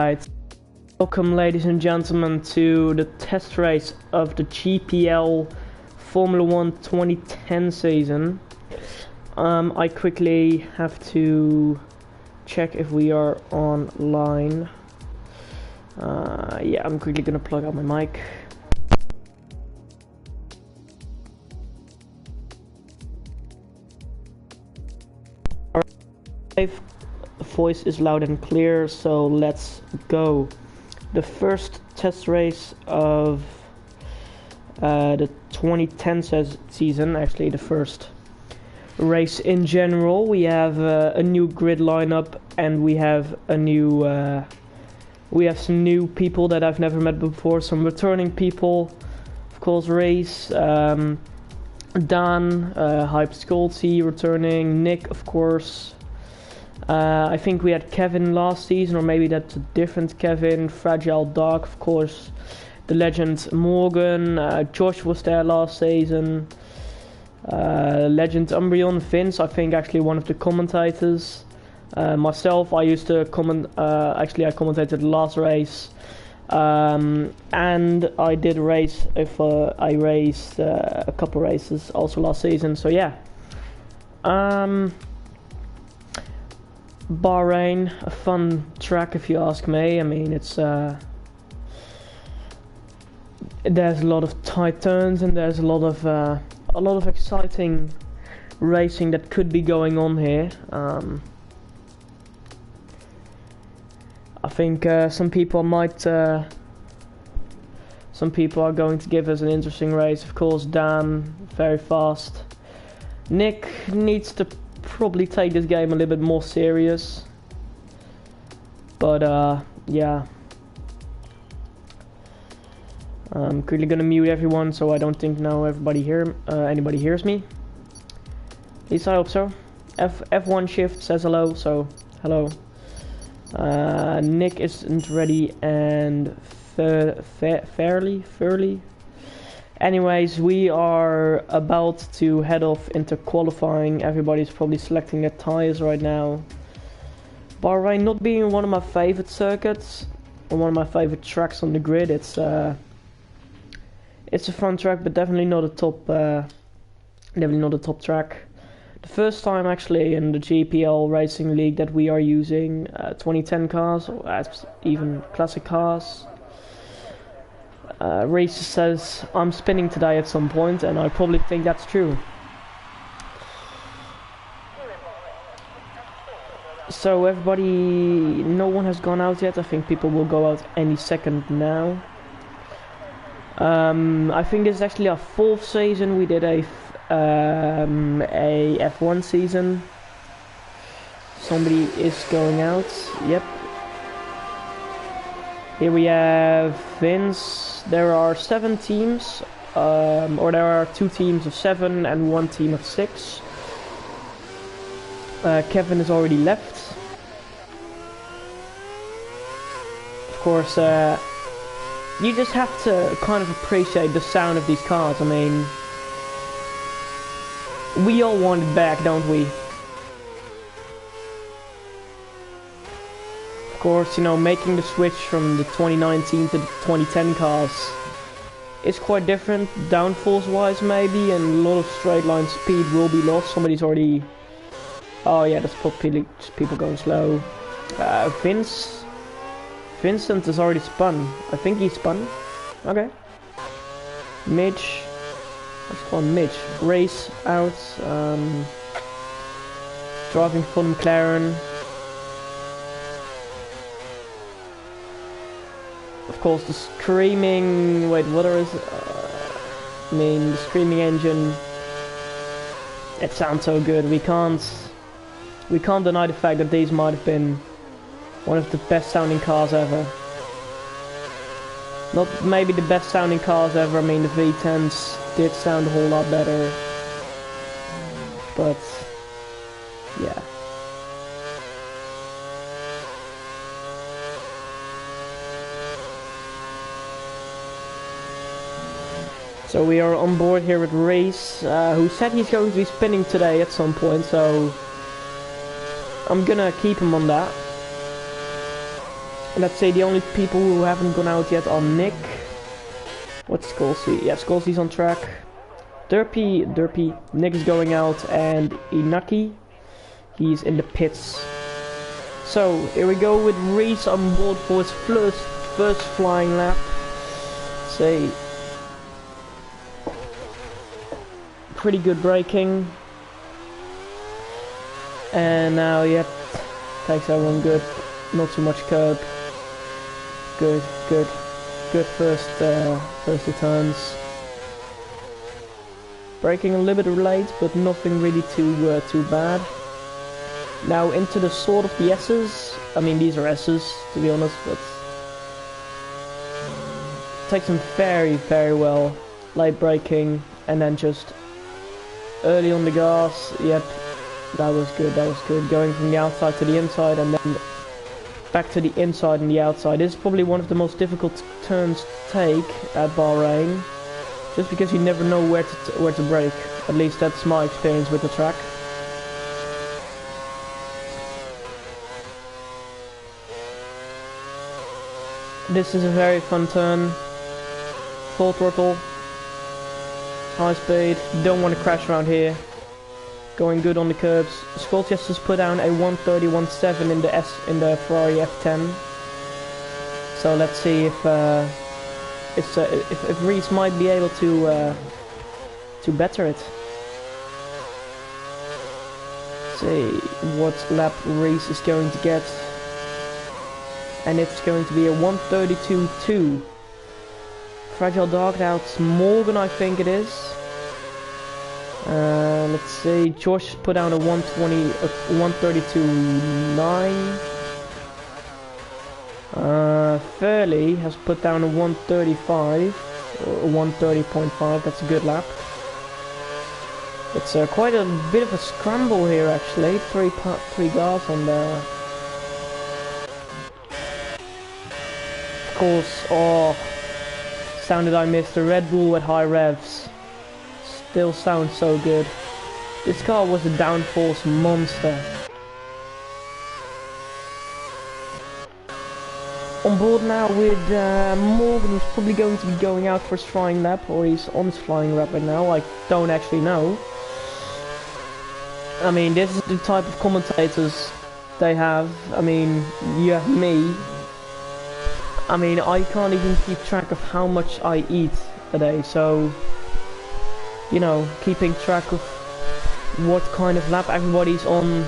Right. Welcome, ladies and gentlemen, to the test race of the GPL Formula 1 2010 season. I quickly have to check if we are online. Yeah, I'm quickly gonna plug out my mic. Alright, voice is loud and clear, so let's go. The first test race of the 2010 season, actually the first race in general. We have a new grid lineup, and we have a new some new people that I've never met before, some returning people, of course. Race, Dan, Hype Scolty returning, Nick, of course. I think we had Kevin last season, or maybe that's a different Kevin. Fragile Dark, of course. The legend Morgan. Josh was there last season. Legend Umbreon. Vince, I think actually one of the commentators. Myself, I used to comment. Actually, I commentated the last race. And I did race. I raced a couple races also last season. So yeah. Bahrain, a fun track if you ask me. I mean, it's there's a lot of tight turns, and there's a lot of exciting racing that could be going on here. I think some people are going to give us an interesting race. Of course, Dan, very fast. Nick needs to probably take this game a little bit more serious, but yeah. I'm quickly gonna mute everyone, so I don't think now anybody hears me. At least I hope so. F1 shift says hello, so hello. Nick isn't ready, and fairly. Anyways, we are about to head off into qualifying. Everybody's probably selecting their tires right now. Bahrain not being one of my favorite circuits, or one of my favorite tracks on the grid. It's a fun track, but definitely not a top track. The first time actually in the GPL Racing League that we are using 2010 cars, or even classic cars. Racer says I'm spinning today at some point, and I probably think that's true. So everybody, no one has gone out yet. I think people will go out any second now. I think this is actually our 4th season. We did a F1 season. Somebody is going out. Yep. Here we have Vince. There are 7 teams, or there are 2 teams of 7 and 1 team of 6. Kevin has already left. Of course, you just have to kind of appreciate the sound of these cars. I mean, we all want it back, don't we? Of course, you know, making the switch from the 2019 to the 2010 cars is quite different, downforce wise maybe, and a lot of straight line speed will be lost. Somebody's already... Oh yeah, that's probably people going slow. Vincent has already spun. I think he spun. Okay. Mitch. Let's call him Mitch. Race out. Driving for McLaren. Of course, the screaming... Wait, what is it? I mean, the screaming engine. It sounds so good. We can't deny the fact that these might have been one of the best sounding cars ever. Not maybe the best sounding cars ever. I mean, the V10s did sound a whole lot better. But yeah. So we are on board here with Race, who said he's going to be spinning today at some point, so I'm gonna keep him on that. let's say the only people who haven't gone out yet are Nick. What's Skolsy? Yeah, Skolsy's on track. Derpy, Nick is going out, and Inaki, he's in the pits. So here we go with Reese on board for his first flying lap. Say pretty good braking, and now yep, takes everyone good. Not too much curb. Good first returns. Braking a little bit late, but nothing really too bad. Now into the sort of the S's. I mean, these are S's to be honest, but takes them very well. Light braking, and then just early on the gas. Yep, that was good. Going from the outside to the inside, and then back to the inside and the outside. This is probably one of the most difficult turns to take at Bahrain, just because you never know where to brake. At least that's my experience with the track. This is a very fun turn. Full throttle, high speed. Don't want to crash around here. Going good on the curbs. Scholt just has put down a 130.17 in the Ferrari F10. So let's see if Reese might be able to better it. See what lap Reese is going to get, and it's going to be a 132.2. Fragile Dog, that's Morgan, I think it is. Let's see, Josh put down a 132.9. Fairley has put down a 135 or 130.5. That's a good lap. It's quite a bit of a scramble here actually. Three cars on there. Of course, oh, sounded I missed a Red Bull at high revs. Still sounds so good. This car was a downforce monster. On board now with Morgan, who's probably going to be going out for his flying lap, or he's on his flying lap right now. I don't actually know. I mean, this is the type of commentators they have. I mean, you have me. I mean, I can't even keep track of how much I eat a day, so you know, keeping track of what kind of lap everybody's on,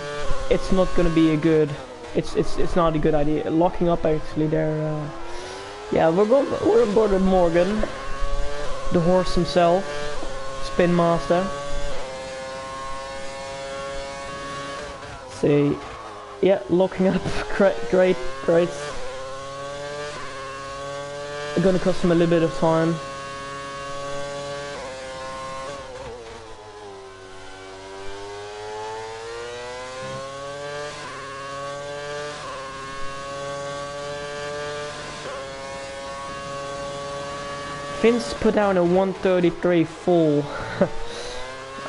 it's not gonna be a good. It's not a good idea. Locking up actually there. Yeah, we're on board with Morgan, the horse himself, Spin Master. See, yeah, locking up, great. Gonna cost him a little bit of time. Vince put down a 133.4.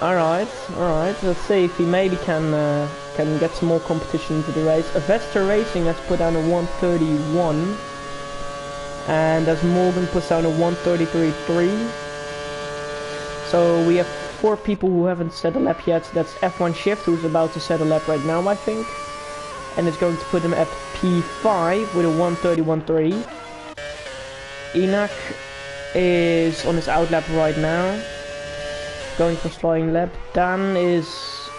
Alright. Let's see if he maybe can get some more competition into the race. Vesta Racing has put down a 131. And as Morgan puts down a 133.3. So we have 4 people who haven't set a lap yet. That's F1 Shift, who's about to set a lap right now, I think. And it's going to put him at P5 with a 131.3. Enak is on his outlap right now, going for flying lap. Dan is,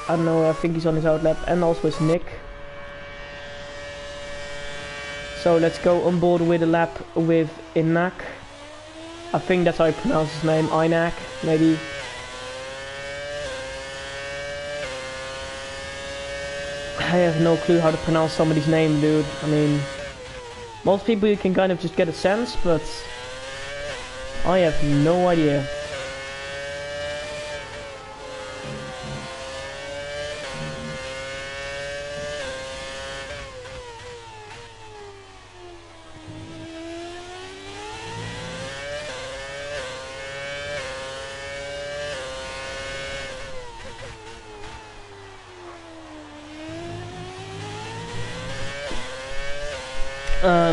I don't know, I think he's on his outlap, and also is Nick. So let's go on board with a lap with Inak. I think that's how you pronounce his name, Inak, maybe. I have no clue how to pronounce somebody's name, dude. I mean, most people you can kind of just get a sense, but I have no idea.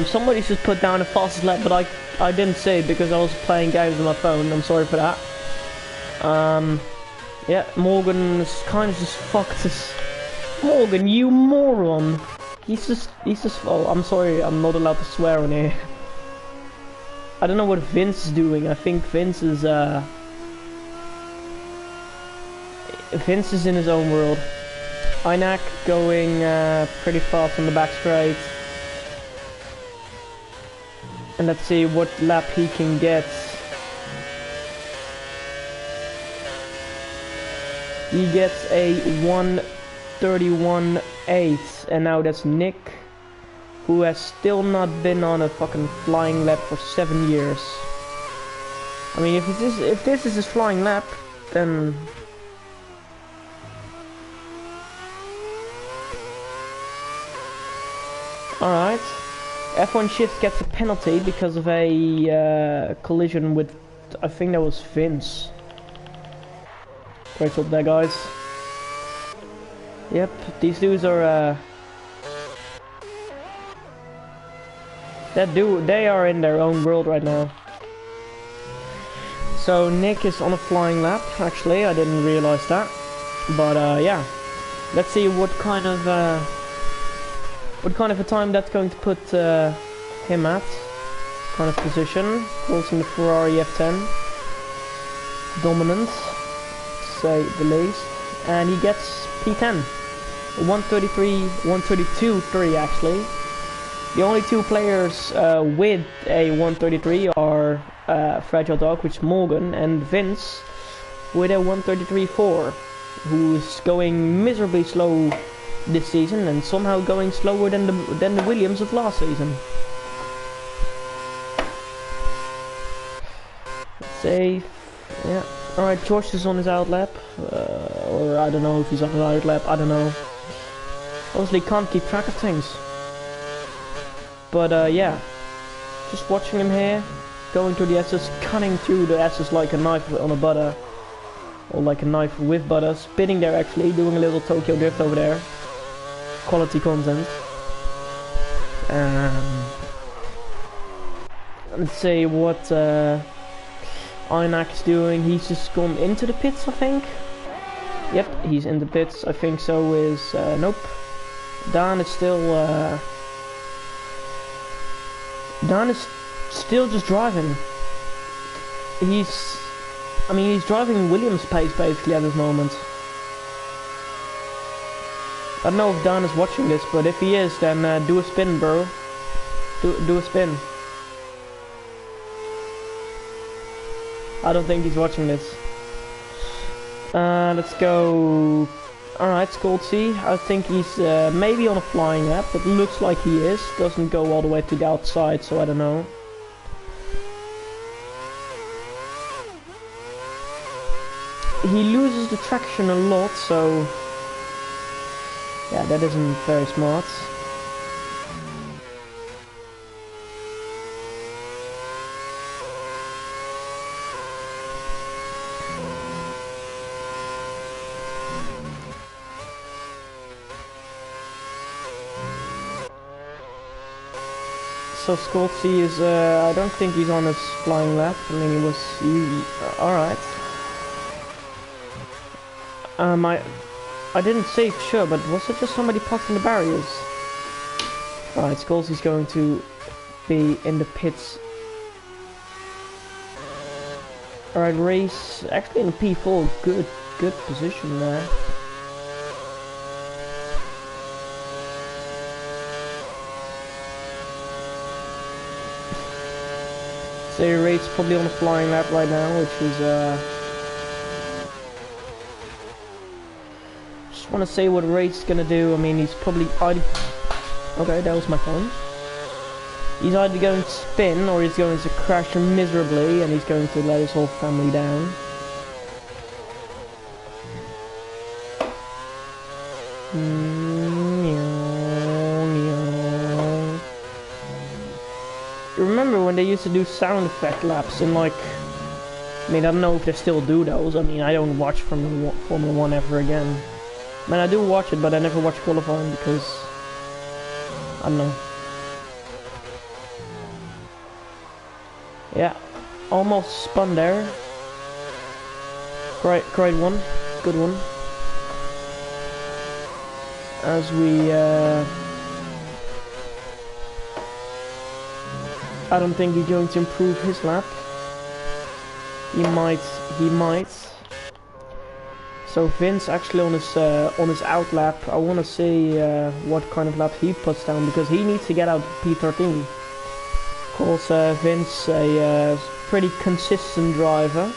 Somebody should put down the fastest lap, but I didn't say it because I was playing games on my phone. I'm sorry for that. Yeah, Morgan is kind of just fucked us. Morgan, you moron! He's just. Oh, I'm sorry, I'm not allowed to swear on here. I don't know what Vince is doing. I think Vince is in his own world. Einak going pretty fast on the back straight. And let's see what lap he can get. He gets a 1:31.8, and now that's Nick, who has still not been on a fucking flying lap for 7 years. I mean, if this is his flying lap, then alright. F1 Shift gets a penalty because of a collision with, I think that was Vince. Great job there, guys. Yep, these dudes are they are in their own world right now. So Nick is on a flying lap, actually, I didn't realize that. But yeah, let's see what kind of a time that's going to put him at. Kind of position, also in the Ferrari F10. Dominant, to say the least. And he gets P10. 132.3 actually. The only two players with a 133 are Fragile Dog, which is Morgan, and Vince with a 133.4, who's going miserably slow this season and somehow going slower than the Williams of last season. Safe, yeah. Alright, Josh is on his out lap, or I don't know if he's on his out lap, I don't know. Honestly, can't keep track of things. But yeah, just watching him here, going through the S's, cutting through the S's like a knife on a butter, or like a knife with butter, spinning there actually, doing a little Tokyo drift over there. Quality content. Let's see what Einak is doing. He's just gone into the pits, I think. Yep, he's in the pits. I think so is nope. Dan is still just driving. He's driving Williams pace basically at this moment. I don't know if Dan is watching this, but if he is, then do a spin, bro. Do a spin. I don't think he's watching this. Let's go. Alright, Skolzy. I think he's maybe on a flying lap. It looks like he is. Doesn't go all the way to the outside, so I don't know. He loses the traction a lot, so yeah, that isn't very smart. So Skolzy is, I don't think he's on his flying lap. I mean, he was, alright. I didn't say for sure, but was it just somebody parked in the barriers? Alright, Skolzy's going to be in the pits. Alright, race, actually in P4, good position there. So Rate's probably on a flying lap right now, which is just want to say what Rate's gonna do. I mean, he's probably okay, that was my phone. He's either going to spin or he's going to crash miserably, and he's going to let his whole family down. Remember when they used to do sound effect laps in, like, I mean, I don't know if they still do those. I mean, I don't watch Formula 1 ever again. I mean, I do watch it, but I never watch qualifying because I don't know. Yeah, almost spun there. Great one, good one. As we, I don't think he's going to improve his lap. He might. So Vince actually on his out lap, I want to see what kind of lap he puts down, because he needs to get out P13. Of course, Vince, a pretty consistent driver.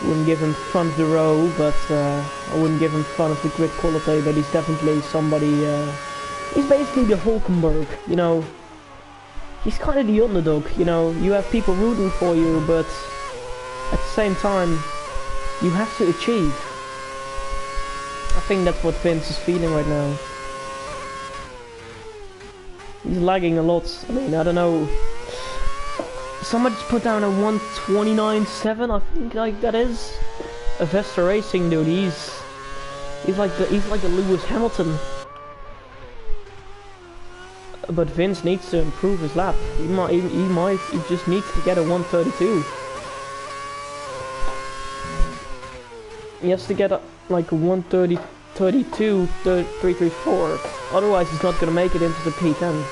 Wouldn't give him front of the row, but I wouldn't give him front of the grid quality, but he's definitely somebody, he's basically the Hulkenberg, you know. He's kind of the underdog, you know. You have people rooting for you, but at the same time, you have to achieve. I think that's what Vince is feeling right now. He's lagging a lot. I mean, I don't know. Somebody put down a 1:29.7. I think like that is a Vesta Racing dude. He's like the Lewis Hamilton. But Vince needs to improve his lap. He just needs to get a 1:32. He has to get like a 1:32, 3:34. Otherwise, he's not gonna make it into the P10.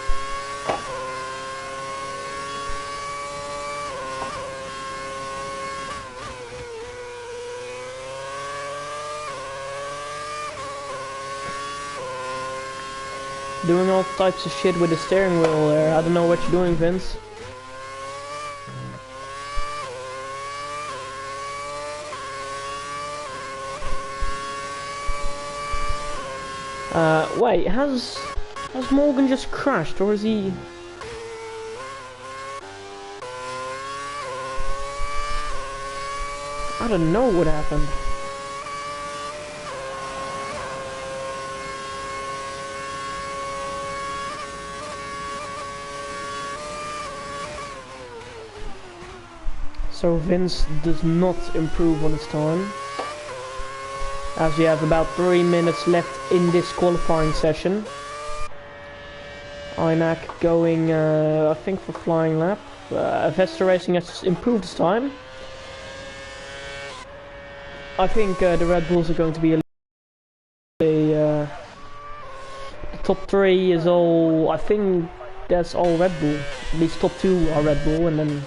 Doing all types of shit with the steering wheel there. I don't know what you're doing, Vince. Wait, has Morgan just crashed, or is he... I don't know what happened. So Vince does not improve on his time, as we have about 3 minutes left in this qualifying session. Imac going, I think, for flying lap. Vesta Racing has improved his time. I think the Red Bulls are going to be the top 3 is all, I think that's all Red Bull. At least top 2 are Red Bull, and then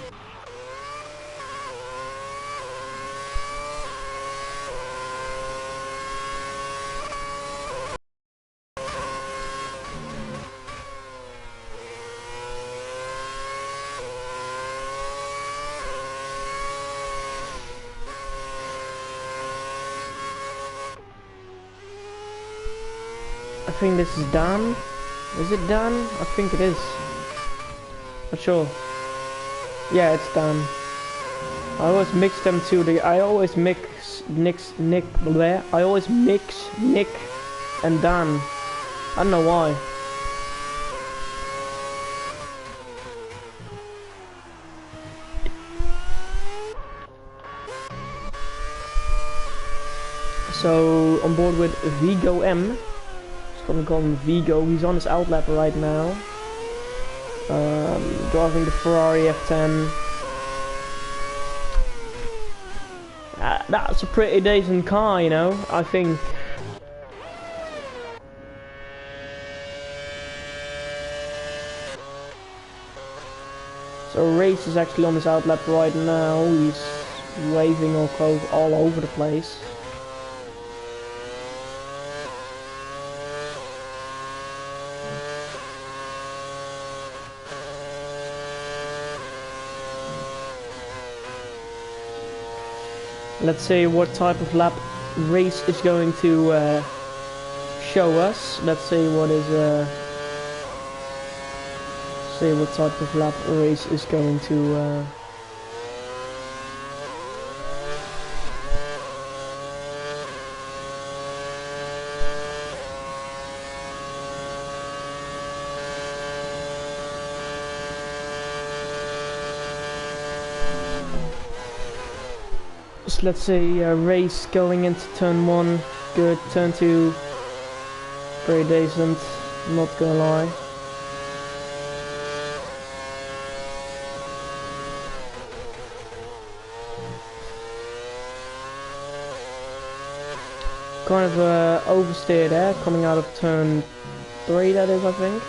I think this is Dan. Is it Dan? I think it is. Not sure. Yeah, it's Dan. I always mix them two. I always mix Nick and Dan. I don't know why. So on board with Vigo M. Gonna call him Vigo. He's on his outlap right now. Driving the Ferrari F10. That's a pretty decent car, you know, I think. So Race is actually on his outlap right now. He's waving all over the place. Let's see what type of lap Race is going to show us. Let's see what is see what type of lap Race is going to so let's say Race going into turn 1, good, turn 2, very decent, not gonna lie. Kind of oversteer there, coming out of turn 3 that is, I think.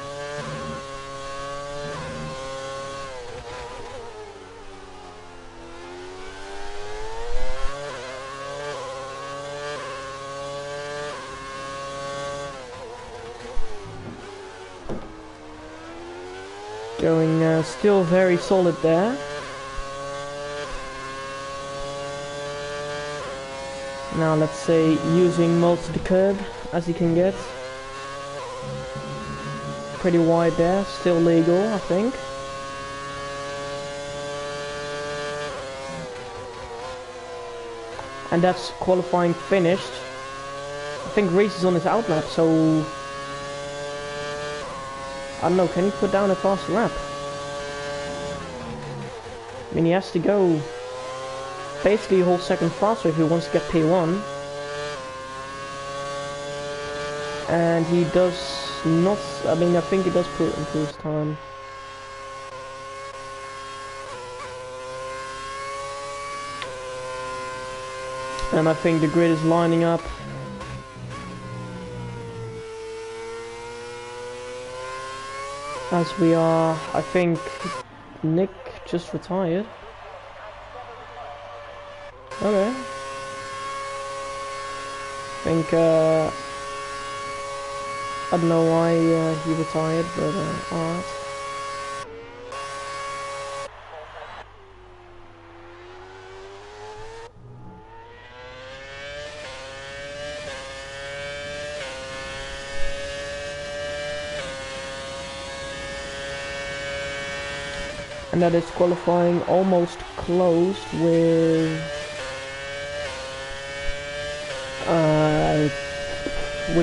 Going still very solid there. Now let's say using most of the curb as you can get. Pretty wide there, still legal I think. And that's qualifying finished. I think Reese is on his outlap, so I don't know, can he put down a faster lap? I mean, he has to go basically a whole second faster if he wants to get P1. And he does not, I mean, I think he does put it into his time. And I think the grid is lining up. As we are, I think Nick just retired. Okay. I think, I don't know why he retired, but alright. And that is qualifying almost closed with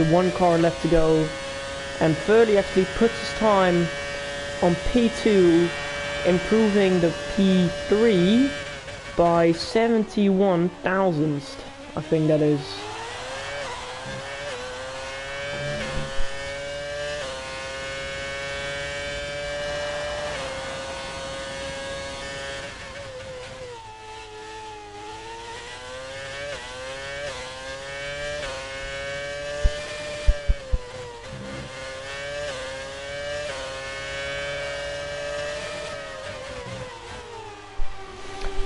one car left to go, and Furley actually puts his time on P2, improving the P3 by 71 thousandths, I think that is.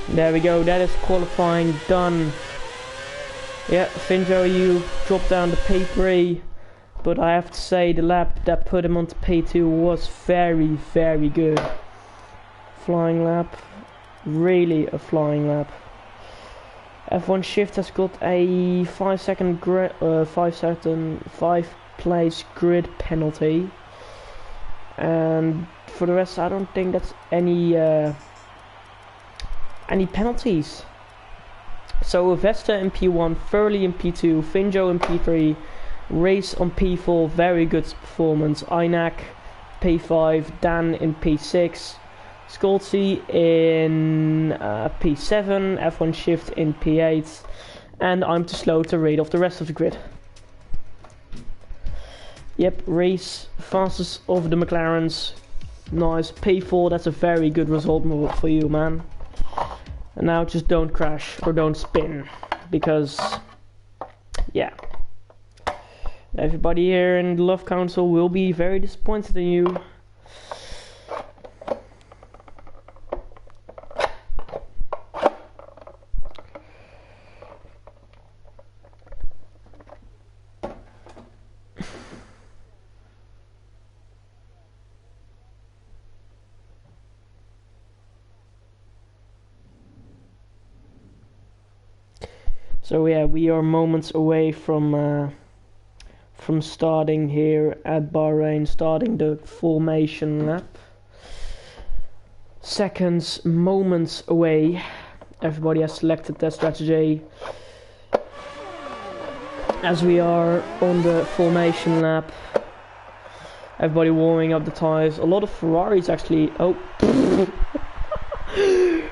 There we go, that is qualifying done. Yeah, Finjo, you dropped down to P3, but I have to say the lap that put him onto P2 was very, very good. Flying lap, really a flying lap. F1 Shift has got a 5 place grid penalty, and for the rest I don't think that's any penalties. So Vesta in P1, Furley in P2, Finjo in P3, Race on P4, very good performance, Einak P5, Dan in P6, Skolty in P7, F1 Shift in P8, and I'm too slow to read off the rest of the grid. Yep, Race, fastest of the McLarens, nice, P4, that's a very good result for you, man. And now just don't crash or don't spin, because yeah, everybody here in the Love Council will be very disappointed in you. So yeah, we are moments away from starting here at Bahrain, starting the formation lap. Seconds, moments away. Everybody has selected their strategy. As we are on the formation lap, everybody warming up the tires. A lot of Ferraris actually. Oh.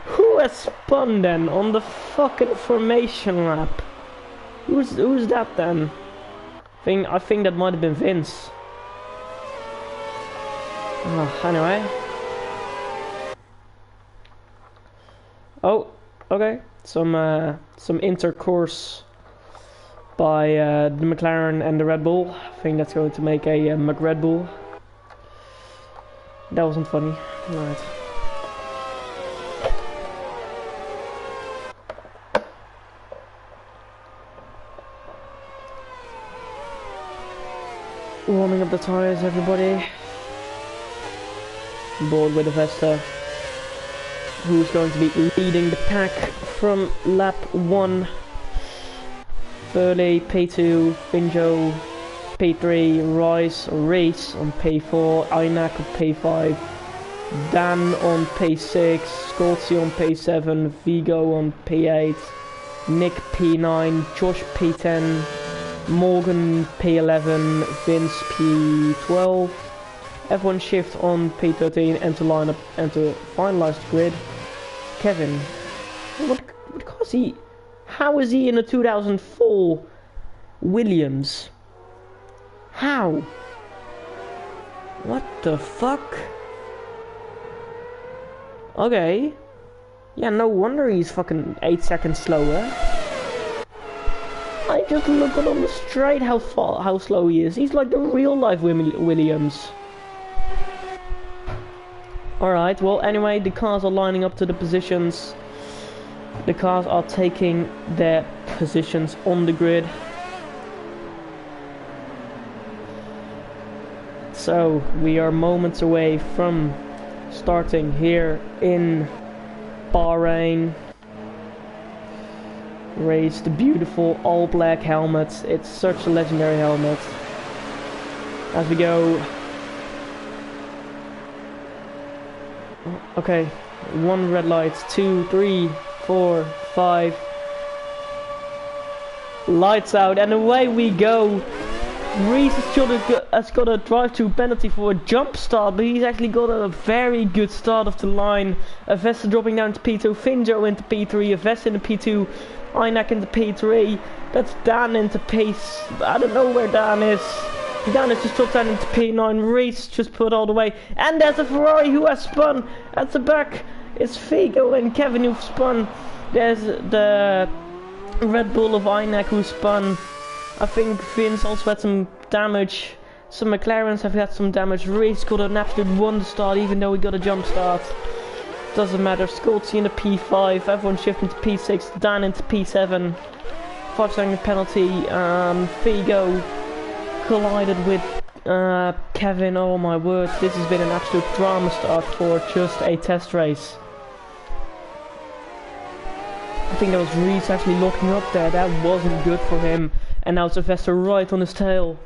Who has spun then on the fucking formation lap? Who's that then? I think that might have been Vince. Anyway. Oh, okay. Some intercourse by the McLaren and the Red Bull. I think that's going to make a McRed Bull. That wasn't funny. Alright. Warming up the tires, everybody. Board with Vesta, who's going to be leading the pack from lap 1. Burley, P2, Finjo, P3, Race on P4, Aynak on P5, Dan on P6, Scolzi on P7, Vigo on P8, Nick P9, Josh P10, Morgan P11, Vince P12, F1 shift on P13, and to line up and to finalize the grid, Kevin. What car is he? How is he in a 2004 Williams? How? What the fuck? Okay. Yeah, no wonder he's fucking 8 seconds slower. I just look at on the straight how slow he is. He's like the real life Williams. Alright, well anyway, the cars are lining up to the positions. The cars are taking their positions on the grid. So, we are moments away from starting here in Bahrain. Race the beautiful all black helmet. It's such a legendary helmet. As we go. Okay, 1 red light, 2, 3, 4, 5. Lights out, and away we go. Reese has got a drive-through penalty for a jump start, but he's actually got a very good start of the line. Avesta dropping down to P2, Finjo into P3, Avesta into P2, Aynak into P3. That's Dan into pace. I don't know where Dan is. Dan has just dropped down into P9. Reese just put all the way, and there's a Ferrari who has spun at the back. It's Figo and Kevin who've spun. There's the Red Bull of Aynak who spun. I think Vince also had some damage. Some McLarens have had some damage. Reese got an absolute wonder start even though he got a jump start. Doesn't matter. Scolzi into P5. Everyone shifting to P6. Dan into P7. 5-second penalty. Figo collided with Kevin. Oh my word. This has been an absolute drama start for just a test race. I think that was Reese actually locking up there. That wasn't good for him. And now Sylvester right on his tail.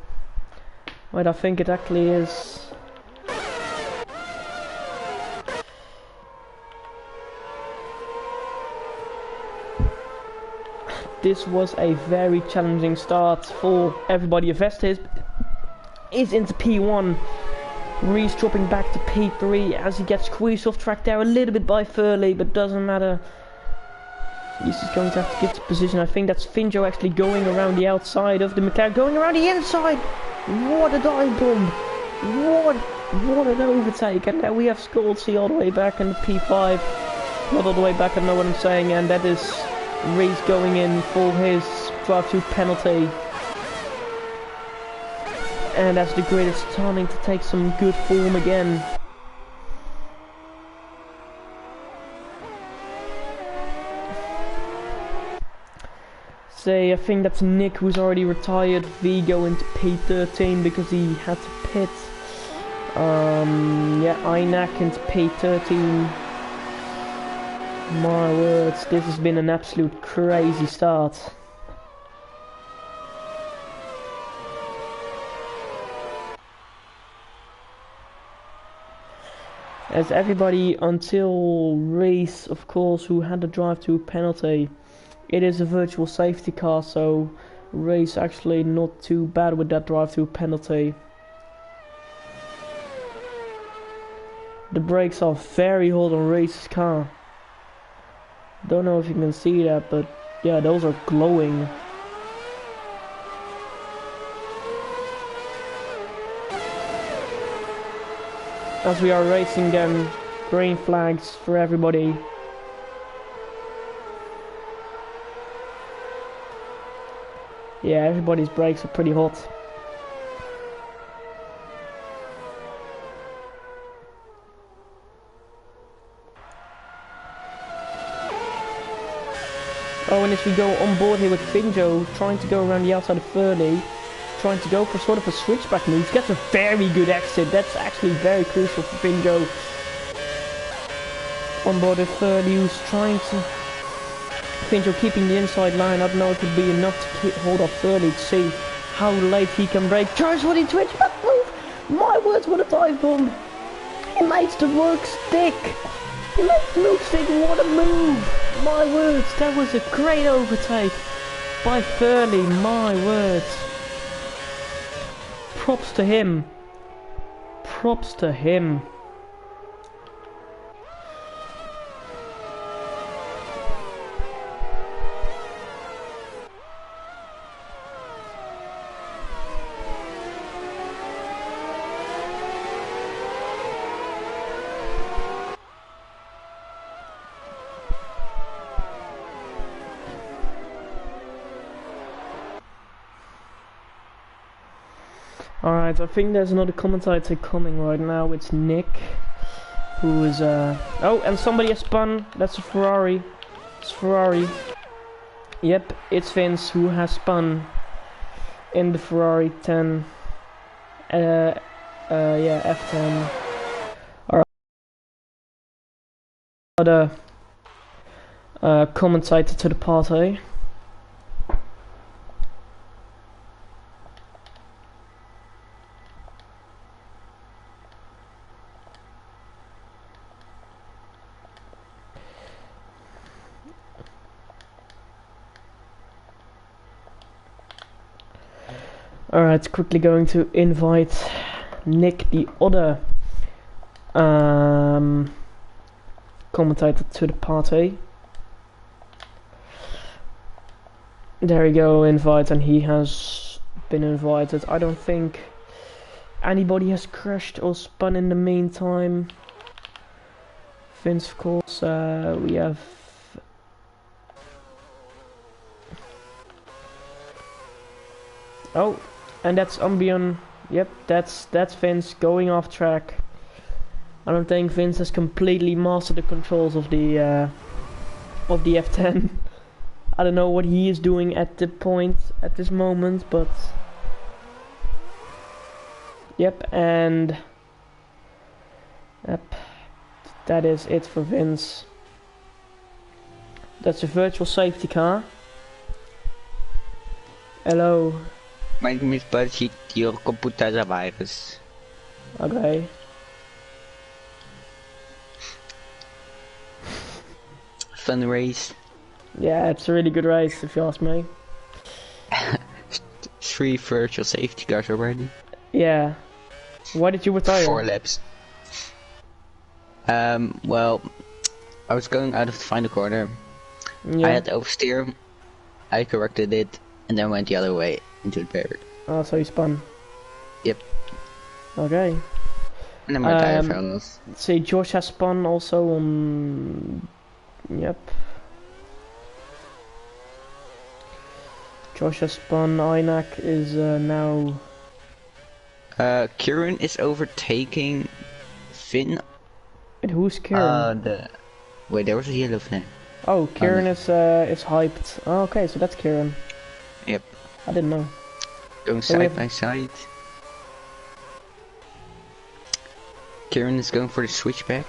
Wait, I think it actually is. This was a very challenging start for everybody. Sylvester is into P1. Reese dropping back to P3 as he gets squeezed off track there a little bit by Furley, but doesn't matter. He's just going to have to get to position. I think that's Finjo actually going around the outside of the McLaren, going around the inside. What a dive bomb! What an overtake! And now we have Scolzi all the way back in the P5. Not all the way back, I know what I'm saying. And that is Reese going in for his drive-through penalty. And as the grid is starting to take some good form again. I think that's Nick who's already retired. Vigo into P13 because he had to pit. Yeah, Aynak into P13. My words, this has been an absolute crazy start. As everybody until Reese, of course, who had the drive-through penalty. It is a virtual safety car, so Reese actually not too bad with that drive-through penalty. The brakes are very hot on Reese's car. Don't know if you can see that, but yeah, those are glowing. As we are racing them, green flags for everybody. Yeah, everybody's brakes are pretty hot. Oh, and as we go on board here with Finjo, trying to go around the outside of Furley, trying to go for sort of a switchback move, gets a very good exit. That's actually very crucial for Finjo. On board with Furley, who's trying to... Finjo keeping the inside line. I don't know if it would be enough to hold off Furley to see how late he can brake. Tries for the switchback move! My words, what a dive bomb! He makes the work stick! He makes the move stick, what a move! My words, that was a great overtake by Furley, my words. Props to him. Props to him. Alright, I think there's another commentator coming right now. It's Nick, who is oh, and somebody has spun. That's a Ferrari. It's Ferrari. Yep, it's Vince who has spun in the Ferrari 10. Yeah, F10. Alright. Other commentator to the party. Alright, quickly going to invite Nick, the other commentator, to the party. There we go, invite, and he has been invited. I don't think anybody has crashed or spun in the meantime. Vince, of course, we have... Oh, and that's Ambion. Yep, that's Vince going off track. I don't think Vince has completely mastered the controls of the F10. I don't know what he is doing at this moment, but yep, and yep, that is it for Vince. That's a virtual safety car. Hello. Mas me parece que o computador virus. Okay. Fun race. Yeah, it's a really good race if you ask me. 3 virtual safety cars already. Yeah. Why did you retire? 4 laps. Well, I was going out of the final corner. Yeah. I had oversteer. I corrected it and then went the other way into the barrier. Oh, so you spun. Yep. Okay. And then my tire fell off. See, Josh has spun also on... Yep. Josh has spun, Einak is now... Kieran is overtaking Finn. And who's Kieran? Wait, there was a yellow flag. Oh, Kieran is hyped. Oh, okay, so that's Kieran. Yep. I didn't know. Going So side by side. Kieran is going for the switchback.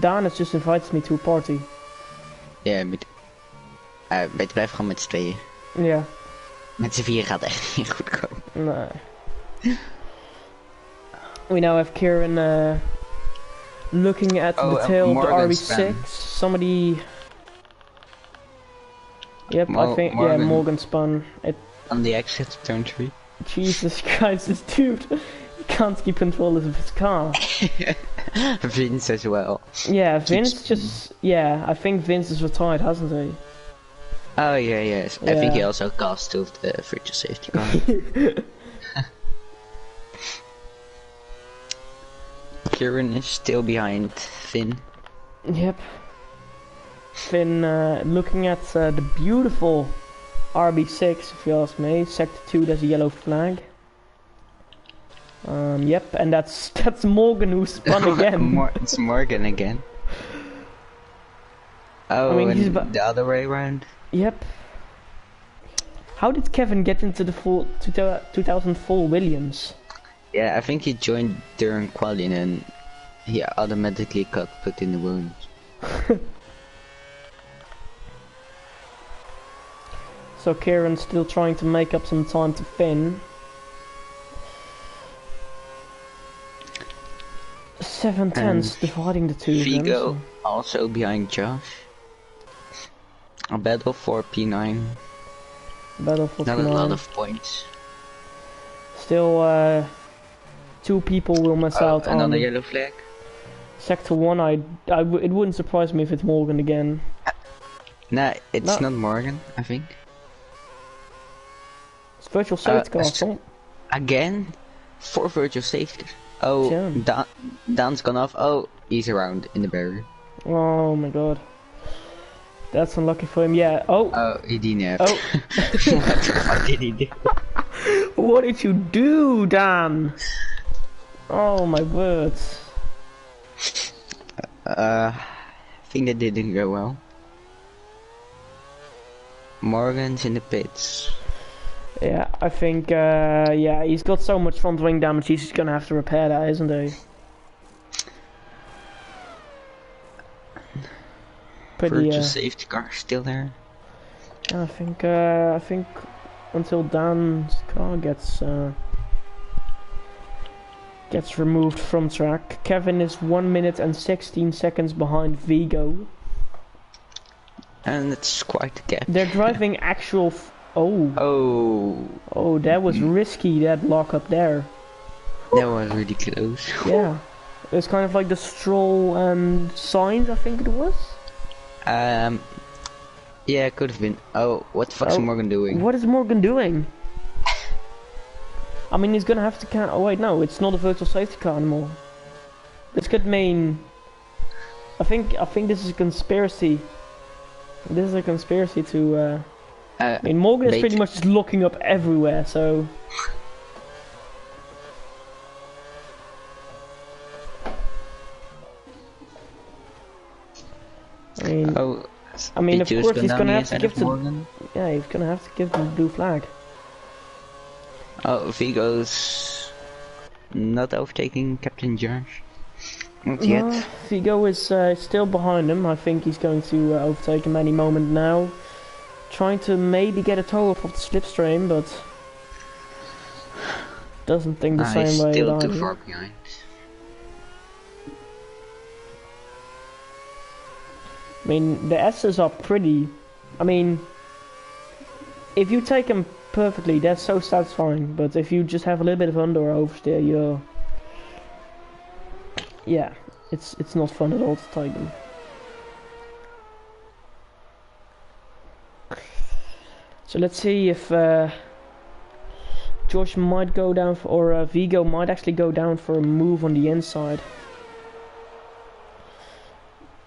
Daan has just invited me to a party. Ja, beter blijf gewoon met z'n tweeën. Ja. Met z'n vier gaat echt niet goed komen. Nee. We now have Kieran looking at the tail of the RB6. Somebody... Yep, I think, yeah, Morgan spun. On the exit, turn 3. Jesus Christ, this dude, he can't keep control of his car. Vince as well. Yeah, Vince just, yeah, I think Vince is retired, hasn't he? Oh yeah, yes. I think he also cost of the virtual safety car. Kieran is still behind Finn. Yep. Finn looking at the beautiful RB6 if you ask me. Sector 2, there's a yellow flag. Yep, and that's Morgan who spun again. It's Morgan again. Oh, I mean, and the other way around? Yep. How did Kevin get into the full 2004 Williams? Yeah, I think he joined during qualifying and he automatically got put in the Williams. So Kieran's still trying to make up some time to Finn. 7/10 dividing the two Vigo of them. So. Also behind Josh. A battle for P9. Battle for Not P9. a lot of points. Still, 2 people will miss out on another yellow flag. Sector 1. It wouldn't surprise me if it's Morgan again. Nah, it's not Morgan, I think. It's virtual safety car. Again? 4 virtual safety. Oh, yeah. Dan's gone off. Oh, he's around in the barrier. Oh my god. That's unlucky for him, yeah. Oh, he DNF'd. Oh. What the fuck did he do? What did you do, Dan? Oh my words. I think that didn't go well. Morgan's in the pits. Yeah, I think, yeah, he's got so much front wing damage, he's just gonna have to repair that, isn't he? Pretty, safety car still there. Yeah, I think until Dan's car gets removed from track, Kevin is 1 minute and 16 seconds behind Vigo. And it's quite a gap. They're driving actual. Oh, that was risky, that lock up there. That was really close. Yeah, it was kind of like the Stroll and Sainz, I think it was. Yeah, it could have been. Oh, what the fuck is Morgan doing? What is Morgan doing? I mean, he's gonna have to count. Oh wait, no, it's not a virtual safety car anymore. This could mean. I think this is a conspiracy. This is a conspiracy to. I mean, Morgan is pretty much just looking up everywhere, so. I mean, of course he's gonna have to give the. Yeah, he's gonna have to give them the blue flag. Oh, Vigo's not overtaking Captain George. Not yet. Vigo is still behind him. I think he's going to overtake him any moment now. Trying to maybe get a toe off of the slipstream, but doesn't think the same way. Still too far behind. I mean, the S's are pretty. I mean, if you take them perfectly, that's so satisfying. But if you just have a little bit of under or oversteer, you're. Yeah, it's not fun at all to take them. So let's see if Josh might go down for, or Vigo might actually go down for a move on the inside.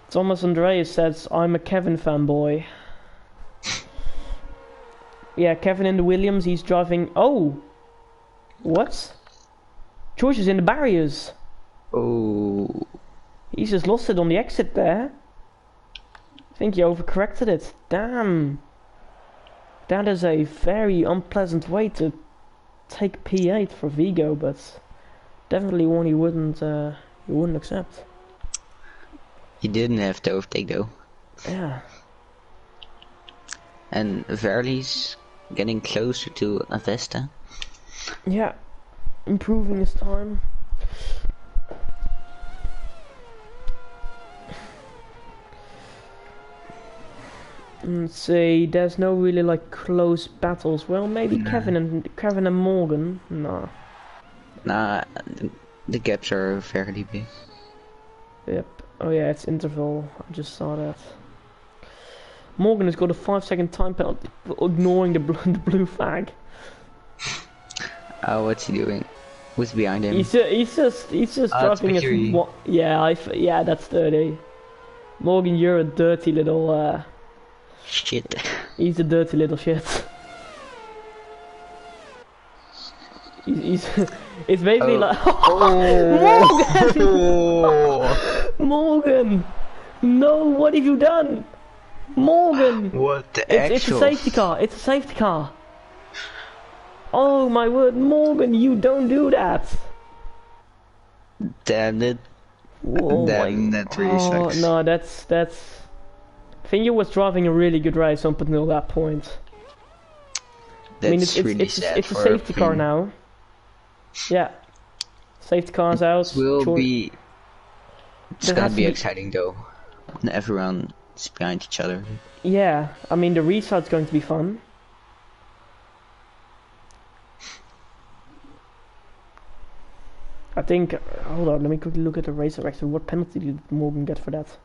Thomas Andreas says, I'm a Kevin fanboy. Yeah, Kevin in the Williams, he's driving... Oh! What? George is in the barriers. Oh. He's just lost it on the exit there. I think he overcorrected it. Damn. That is a very unpleasant way to take P8 for Vigo, but definitely one he wouldn't accept. He didn't have to overtake though. Yeah. And Verly's getting closer to Avesta. Yeah, improving his time. Let's see, there's no really like close battles. Well, maybe no. Kevin and Morgan. No. Nah, the gaps are fairly big. Yep. Oh yeah, it's interval. I just saw that. Morgan has got a 5-second time penalty for ignoring the blue flag. Oh, what's he doing? Who's behind him? He's just driving it. Yeah, that's dirty. Morgan, you're a dirty little. Shit. He's a dirty little shit. He's it's basically like Oh. Morgan! No, what have you done? Morgan! What the It's a safety car, it's a safety car. Oh my word, Morgan, you don't do that. Damn it. Oh Damn, that really sucks. No, that's I think you was driving a really good race up until that point. That's I mean, it's a safety car now. Yeah, safety car's out. It's gonna be exciting though. Everyone is behind each other. Yeah, I mean the restart's going to be fun. I think. Hold on, let me quickly look at the race director. What penalty did Morgan get for that?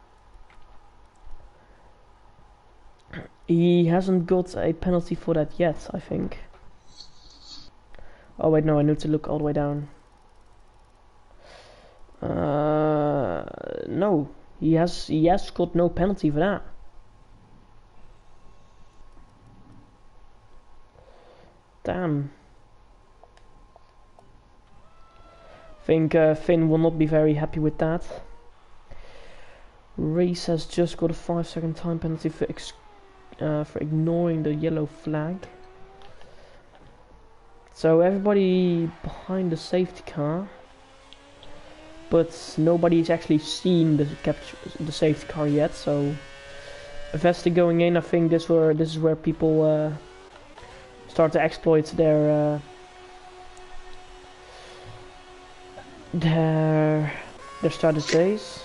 He hasn't got a penalty for that yet, I think. Oh wait, no, I need to look all the way down. No, he has got no penalty for that. Damn. I think Finn will not be very happy with that. Reese has just got a 5-second time penalty for ignoring the yellow flag. So everybody behind the safety car, but nobody's actually seen the safety car yet. So Vesta going in, I think this is where people start to exploit their strategies.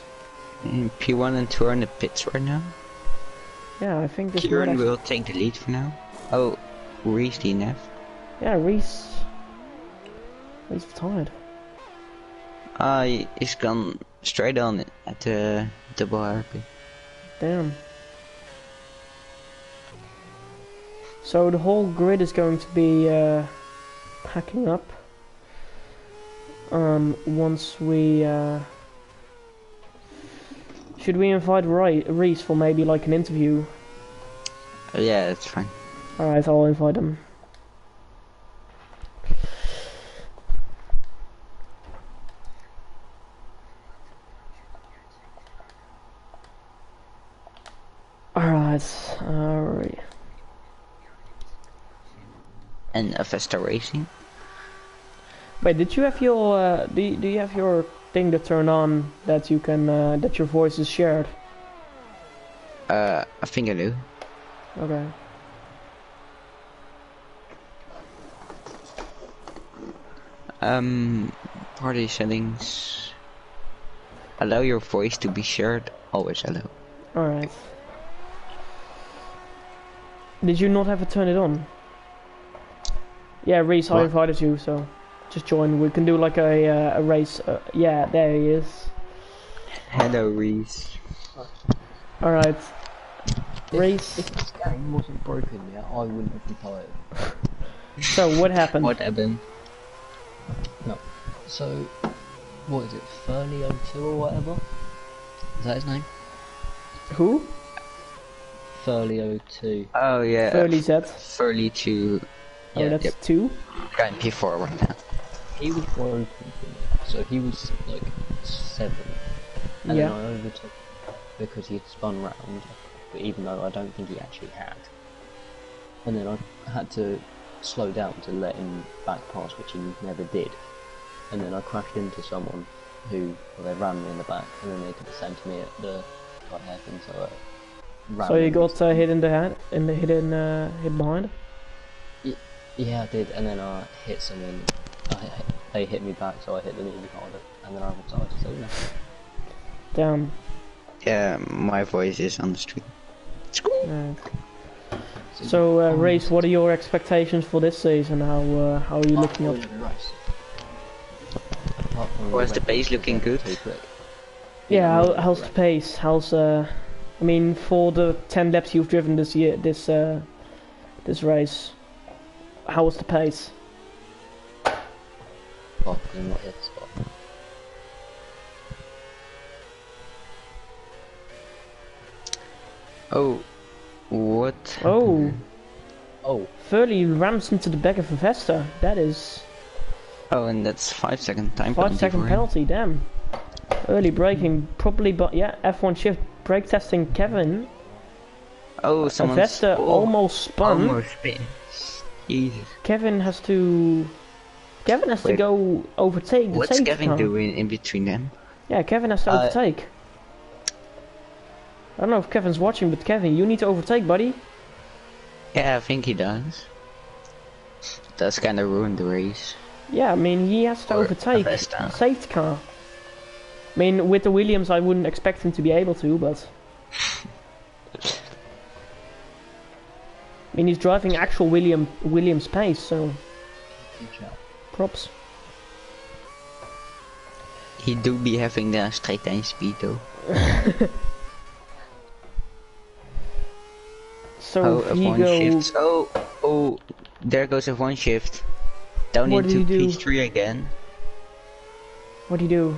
P1 and 2 are in the pits right now. Yeah, I think this Kieran will take the lead for now. Oh, Reese DNF. Yeah, Reese tired. He's gone straight on at the double RP. Damn. So the whole grid is going to be packing up. Once we should we invite Reese for maybe like an interview? Yeah, that's fine. Alright, I'll invite him. Alright. And Vesta Racing. Wait, did you have your do you have your thing to turn on that you can that your voice is shared? I think I do. Okay. Party settings. Allow your voice to be shared. Always allow. Alright. Did you not have to turn it on? Yeah, Reese, I invited you, so just join. We can do like a race. Yeah, there he is. Hello, Reese. Alright. Reese. If this game wasn't broken yet, I wouldn't have retired. So, what happened? What happened? No. So, what is it? Furley02 or whatever? Is that his name? Who? Furley02. Oh yeah. Furley Z. Furley 2. Oh, that's 2? Got P4 right now. He was broken for me. So he was like 7. And then I overtook him because he had spun round, but even though I don't think he actually had. And then I had to slow down to let him back pass, which he never did. And then I crashed into someone who, well, they ran me in the back, and then they did the same to me at the hairpin, so So you got hit in the head, hit behind? Yeah, I did, and then I hit someone. They hit me back, so I hit them even harder, and then I retired. So no. Damn. Yeah, my voice is on the stream. Right. So, Race, what are your expectations for this season? How are you looking up? Was the pace looking good? Yeah, how's the pace? I mean, for the 10 laps you've driven this year, this race, how was the pace? Oh, what? Oh, Furley rams into the back of a Vesta. That is Oh, and that's 5-second time 5-second penalty, damn. Early braking, probably, but yeah, F1 shift brake testing Kevin. Oh, someone's... almost spun. Almost spin. Jesus. Kevin has to go overtake the safety car. What's Kevin doing in between them? Yeah, Kevin has to overtake. I don't know if Kevin's watching, but Kevin, you need to overtake, buddy. Yeah, I think he does. That's kind of ruined the race. Yeah, I mean, he has to overtake the safety car. I mean, with the Williams, I wouldn't expect him to be able to, but... I mean, he's driving actual Williams pace, so... Props. He do be having the straight line speed, though. So F1 shifts. Oh, there goes F1 shift. Down into P3 again. What do you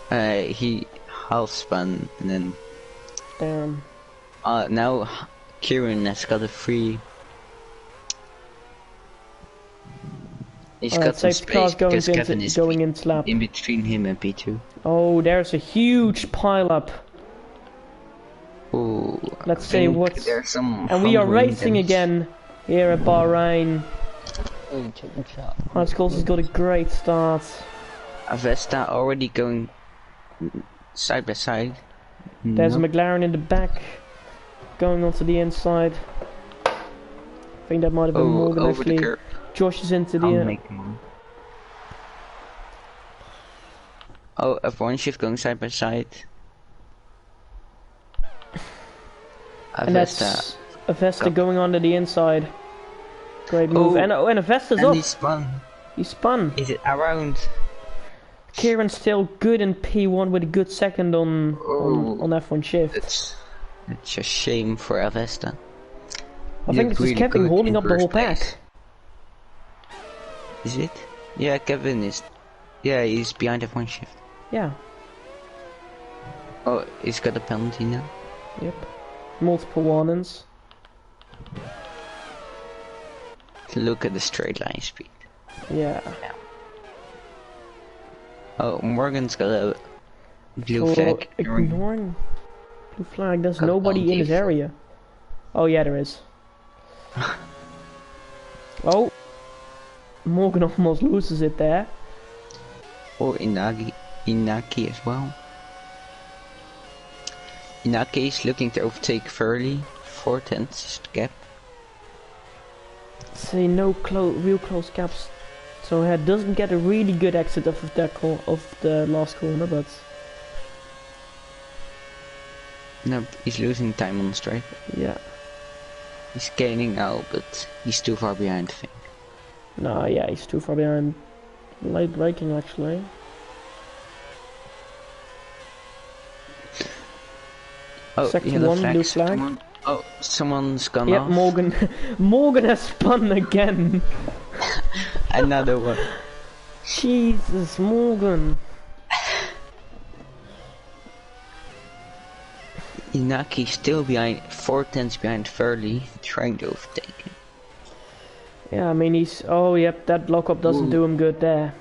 do? He half spun and then... Damn. Now Kieran has got a free... He's got some space because Kevin is going into lap. In between him and P2. Oh, there's a huge pile-up. Oh, let's see what's... And we are racing again here at Bahrain. Hardscalls has got a great start. Avesta already going side by side. There's a McLaren in the back going onto the inside. I think that might have been Morgan actually. Josh is into the Oh, F1 shift going side by side. And that's Avesta going onto the inside. Great move. And Avesta's up. He spun. He spun. Is it around? Kieran's still good in P1 with a good second on F1 shift. It's a shame for Avesta. I think this is Kevin holding up the whole pack. Is it? Yeah, Kevin is... Yeah, he's behind F1 shift. Yeah. Oh, he's got a penalty now. Yep. Multiple warnings. Look at the straight line speed. Yeah. Oh, Morgan's got a blue flag. Ignoring blue flag. There's nobody in his area. Oh yeah, there is. Oh, Morgan almost loses it there. Oh, Inaki as well. Inaki is looking to overtake Furley. 4/10 gap. See, no real close gaps. So he doesn't get a really good exit of the last corner, but... No, he's losing time on the straight. Yeah. He's gaining now, but he's too far behind, I think. No, yeah, he's too far behind. Late braking, actually. Oh, Second one, blue flag. Oh, someone's gone off. Morgan. Morgan has spun again. Another one. Jesus, Morgan. Inaki still behind, 4/10 behind Furley, trying to overtake him. Yeah, I mean he's... Oh, yep, that lockup doesn't do him good there.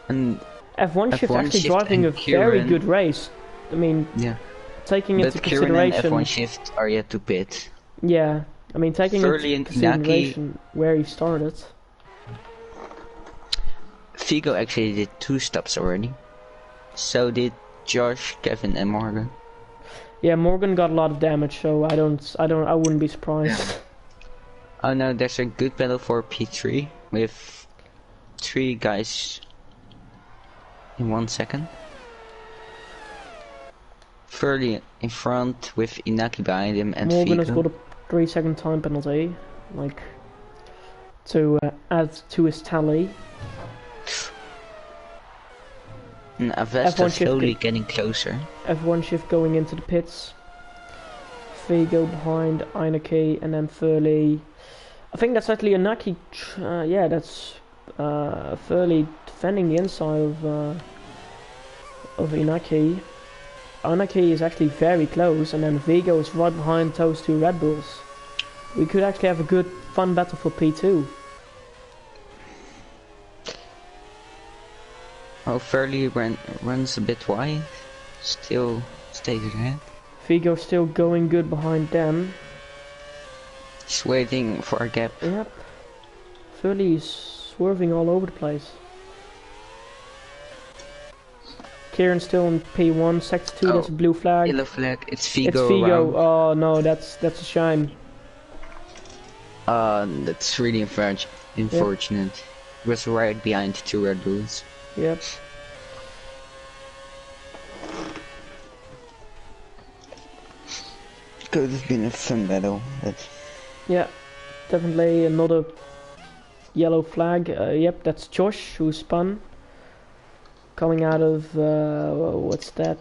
And F1 shift actually driving a very good race. I mean, yeah. Taking into consideration... Kieran and F1 shift are yet to pit. Yeah, I mean taking into consideration where he started. Figo actually did 2 stops already. So did Josh, Kevin and Morgan. Yeah, Morgan got a lot of damage, so I wouldn't be surprised. Oh no, there's a good battle for P3 with 3 guys in 1 second. Furley in front with Inaki behind him and Morgan Figo. has got a 3-second time penalty, like to add to his tally. And Avesta slowly getting closer. F1 shift going into the pits. Figo behind Inaki and then Furley. I think that's actually Inaki. Yeah, that's Furley defending the inside of Inaki. Inaki is actually very close, and then Figo is right behind those 2 Red Bulls. We could actually have a good fun battle for P2. Oh, Furley runs a bit wide. Still stays ahead. Vigo still going good behind them. He's waiting for a gap. Yep. Furley's swerving all over the place. Kieran's still on P1, sector 2, that's a blue flag. Yellow flag, it's Vigo. It's Vigo. Around. Oh no, that's a shame. That's really unfortunate. Yep. He was right behind 2 Red Bulls. Yep. Could have been a fun battle, but... Yeah, definitely another yellow flag. Yep, that's Josh who spun. Coming out of, what's that,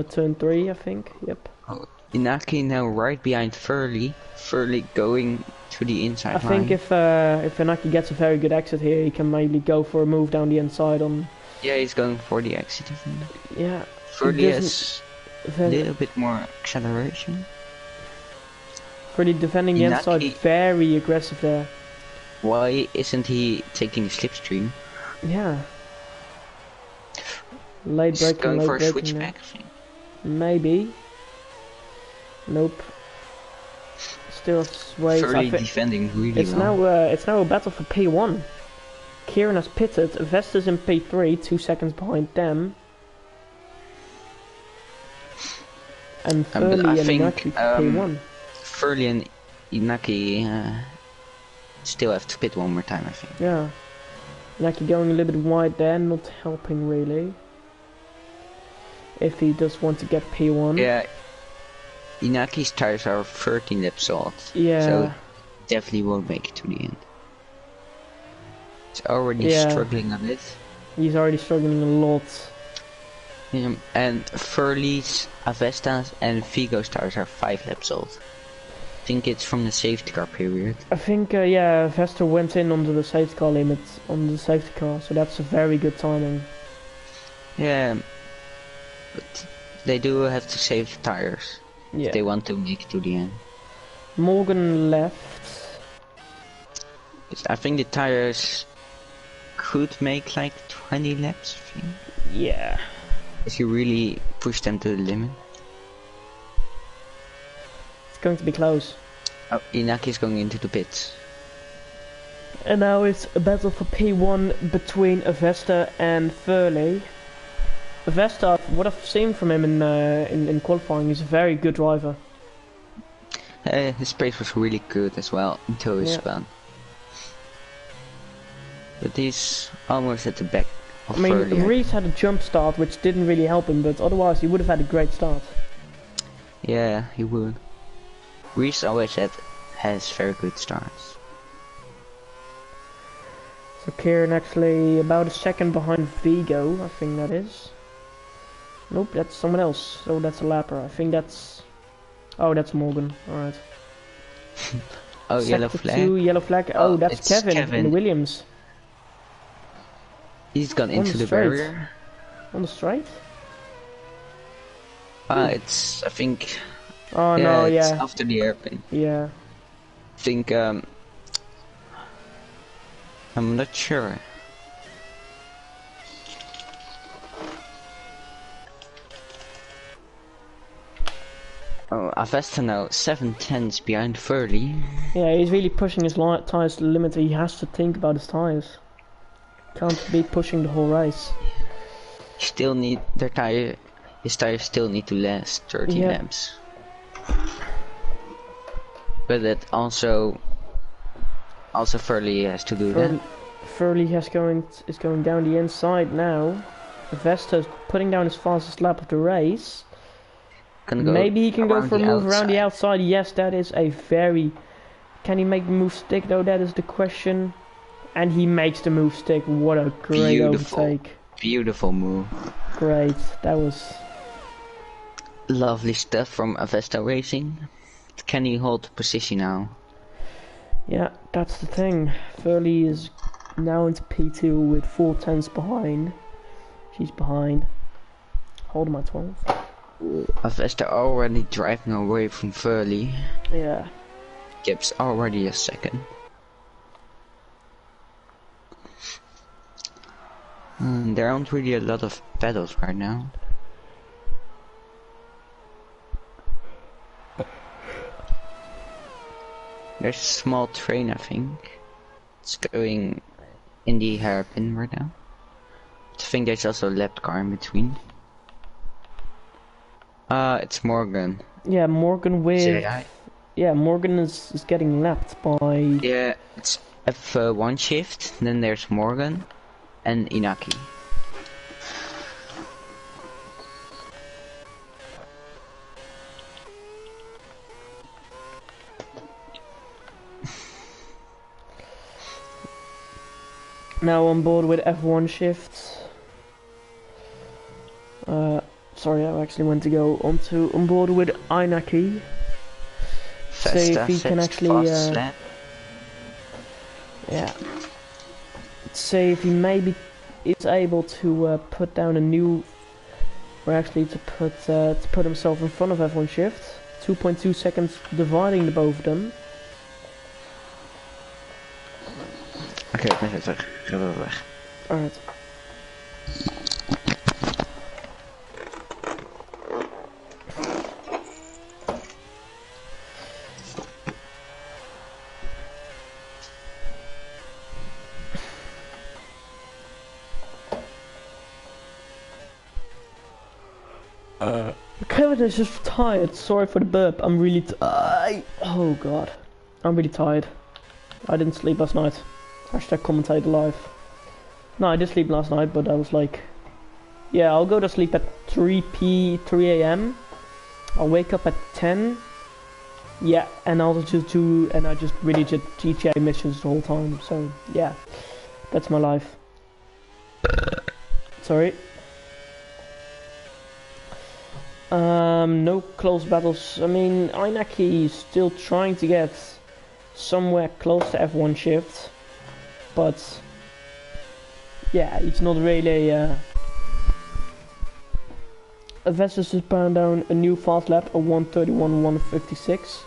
turn 3, I think, yep. Oh, Inaki now right behind Furley. Furley going to the inside line. I think if Inaki gets a very good exit here, he can maybe go for a move down the inside on... Yeah, he's going for the exit, I think. Yeah. Furley has a little bit more acceleration. Furley defending the inside, very aggressive there. Why isn't he taking the slipstream? Yeah. Late braking, going late for a braking switchback, I think. Maybe. Nope. Still sways. Furley defending really well. It's now a battle for P1. Kieran has pitted. Vesta's in P3, 2 seconds behind them. And Furley and Inaki P1. Furley and Inaki still have to pit one more time, I think. Yeah. Inaki going a little bit wide there, not helping really. If he does want to get P1. Yeah. Inaki's tires are 13 laps old. Yeah. So definitely won't make it to the end. He's already struggling a bit. He's already struggling a lot. Yeah, and Furley's, Avesta's and Vigo's tires are 5 laps old. I think it's from the safety car period. I think, yeah, Vesta went in under the safety car limit on the safety car, so that's a very good timing. Yeah, but they do have to save the tires if they want to make it to the end. Morgan left. I think the tires could make like 20 laps, I think. Yeah. If you really push them to the limit. It's going to be close. Oh, Inaki's going into the pits. And now it's a battle for P1 between Vesta and Furley. Vesta, what I've seen from him in qualifying, is a very good driver. His pace was really good as well until he spun. But he's almost at the back of Furley. Reese had a jump start which didn't really help him, but otherwise he would have had a great start. Yeah, he would. Reese always has very good starts. So Kieran actually about a second behind Vigo, I think that is. Nope, that's someone else. So that's a lapper. I think that's... Oh, that's Morgan. Alright. Oh, Sector yellow flag. 2, yellow flag. Oh, that's Kevin in Williams. He's gone into the barrier. On the straight? It's, I think... Oh no, it's after the airplane. Yeah. I think, I'm not sure. Oh, Avesta now 7/10 behind Furley. Yeah, he's really pushing his tyres to the limit. He has to think about his tyres. Can't be pushing the whole race. Still need his tires still need to last 30 laps. But that also Furley has to do that. Furley is going down the inside now. Vesta is putting down his fastest lap of the race. Maybe he can go for a move around the outside. Yes, that is a very... Can he make the move stick though? That is the question. And he makes the move stick. What a great overtake. Beautiful move. Great. That was... Lovely stuff from Avesta Racing. Can he hold the position now? Yeah, that's the thing. Furley is now into P2 with 4/10 behind. She's behind. Hold my 12. Avesta already driving away from Furley. Yeah. Gibbs already a second. There aren't really a lot of battles right now. There's a small train, I think. It's going in the hairpin right now. I think there's also a lap car in between. It's Morgan. Yeah, Morgan with... JI. Yeah, Morgan is getting lapped by... Yeah, it's F1 shift, then there's Morgan and Inaki. Now on board with F1 shifts. Sorry, I actually went to go on board with Inaki. See if he can actually, yeah. See if he maybe is able to put down a new, or actually to put himself in front of F1 shift. 2.2 seconds dividing the both of them. Oké, ik ben weer terug. Ik ga weer weg. Alright. Kevin is just tired. Sorry for the burp. I'm really oh god. I'm really tired. I didn't sleep last night. Hashtag commentate live. No, I did sleep last night, but I was like... Yeah, I'll go to sleep at 3 AM. I'll wake up at 10. Yeah, and I'll just do... And I just really did GTA missions the whole time. So, yeah. That's my life. Sorry. No close battles. I mean, Inaki is still trying to get somewhere close to F1 shift, but yeah, it's not really Vestas is putting down a new fast lap, a 1:31.156.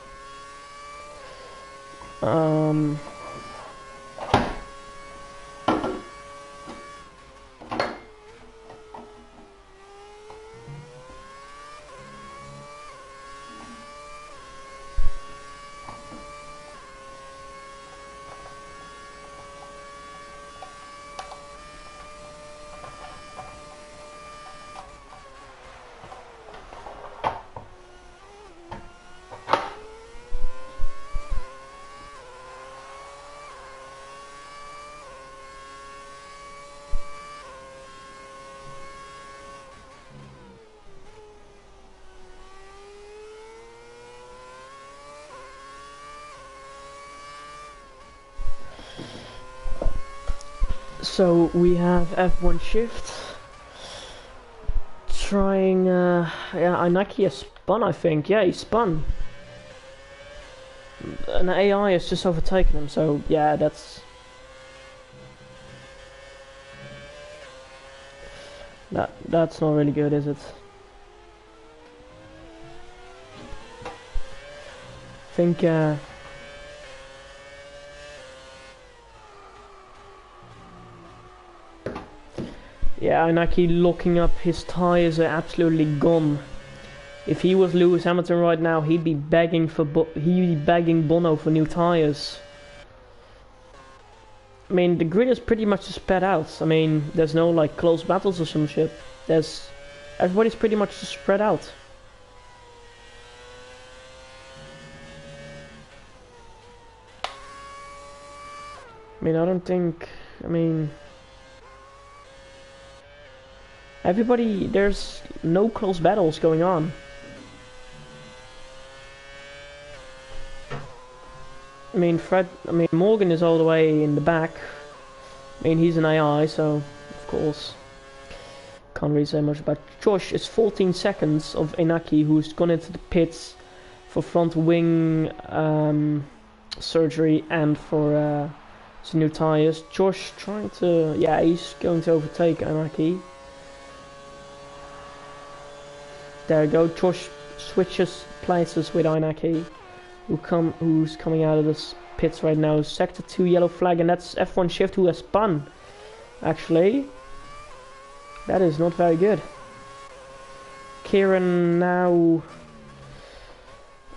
So we have F1 shift trying, yeah, Inaki has spun, I think. Yeah, he spun. An AI has just overtaken him, so yeah, that's not really good, is it? I think yeah, Inaki locking up, his tyres are absolutely gone. If he was Lewis Hamilton right now, he'd be begging Bono for new tyres. I mean, the grid is pretty much spread out. I mean, there's no like close battles or some shit. Everybody's pretty much spread out. I mean, everybody, there's no close battles going on. I mean, Morgan is all the way in the back. I mean, he's an AI, so, of course, can't really say much about Josh. Is 14 seconds of Inaki, who's gone into the pits for front wing surgery and for some new tires. Josh trying to, yeah, he's going to overtake Inaki. There we go, Josh switches places with Inaki. who's coming out of this pits right now. Sector 2 yellow flag, and that's F1 Shift who has spun. Actually, that is not very good. Kieran now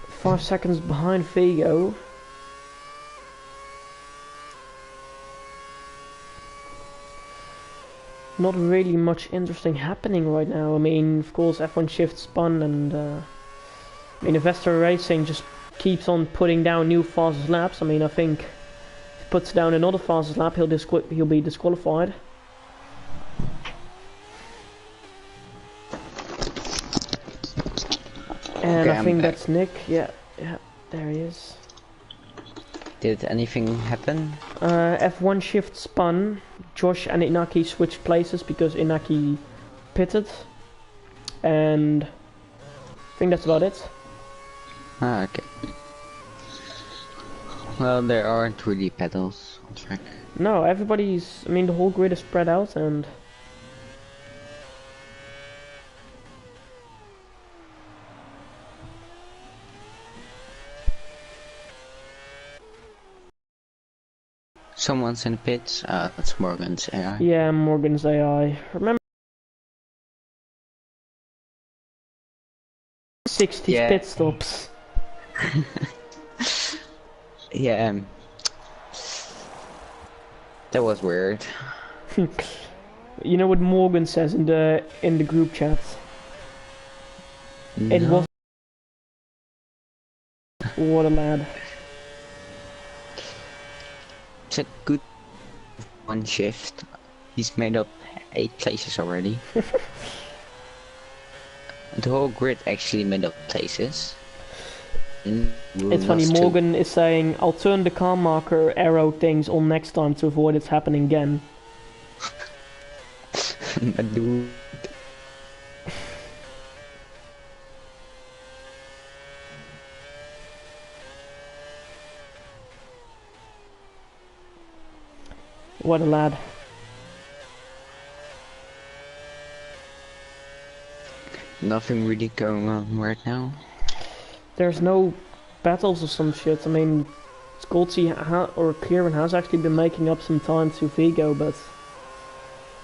5 seconds behind Vigo. Not really much interesting happening right now. I mean, of course, F1 Shift spun, and I mean, Investor Racing just keeps on putting down new fastest laps. I mean, I think if he puts down another fastest lap, he'll be disqualified. And Okay, I think that's Nick. Yeah, there he is. Did anything happen? F1 Shift spun. Josh and Inaki switched places because Inaki pitted. And I think that's about it. Ah, okay. Well, there aren't really pedals on track. No, everybody's... I mean, the whole grid is spread out and... Someone's in the pits. That's Morgan's AI. Yeah, Morgan's AI. Remember 60 pit stops. Yeah. That was weird. You know what Morgan says in the group chat? No. It was... What a lad. It's a good one shift. He's made up 8 places already. The whole grid actually made up places. It's funny, Morgan is saying, I'll turn the car marker arrow things on next time to avoid it happening again. But dude. What a lad. Nothing really going on right now. There's no battles or some shit. I mean, Skolty or Kieran has actually been making up some time to Vigo, but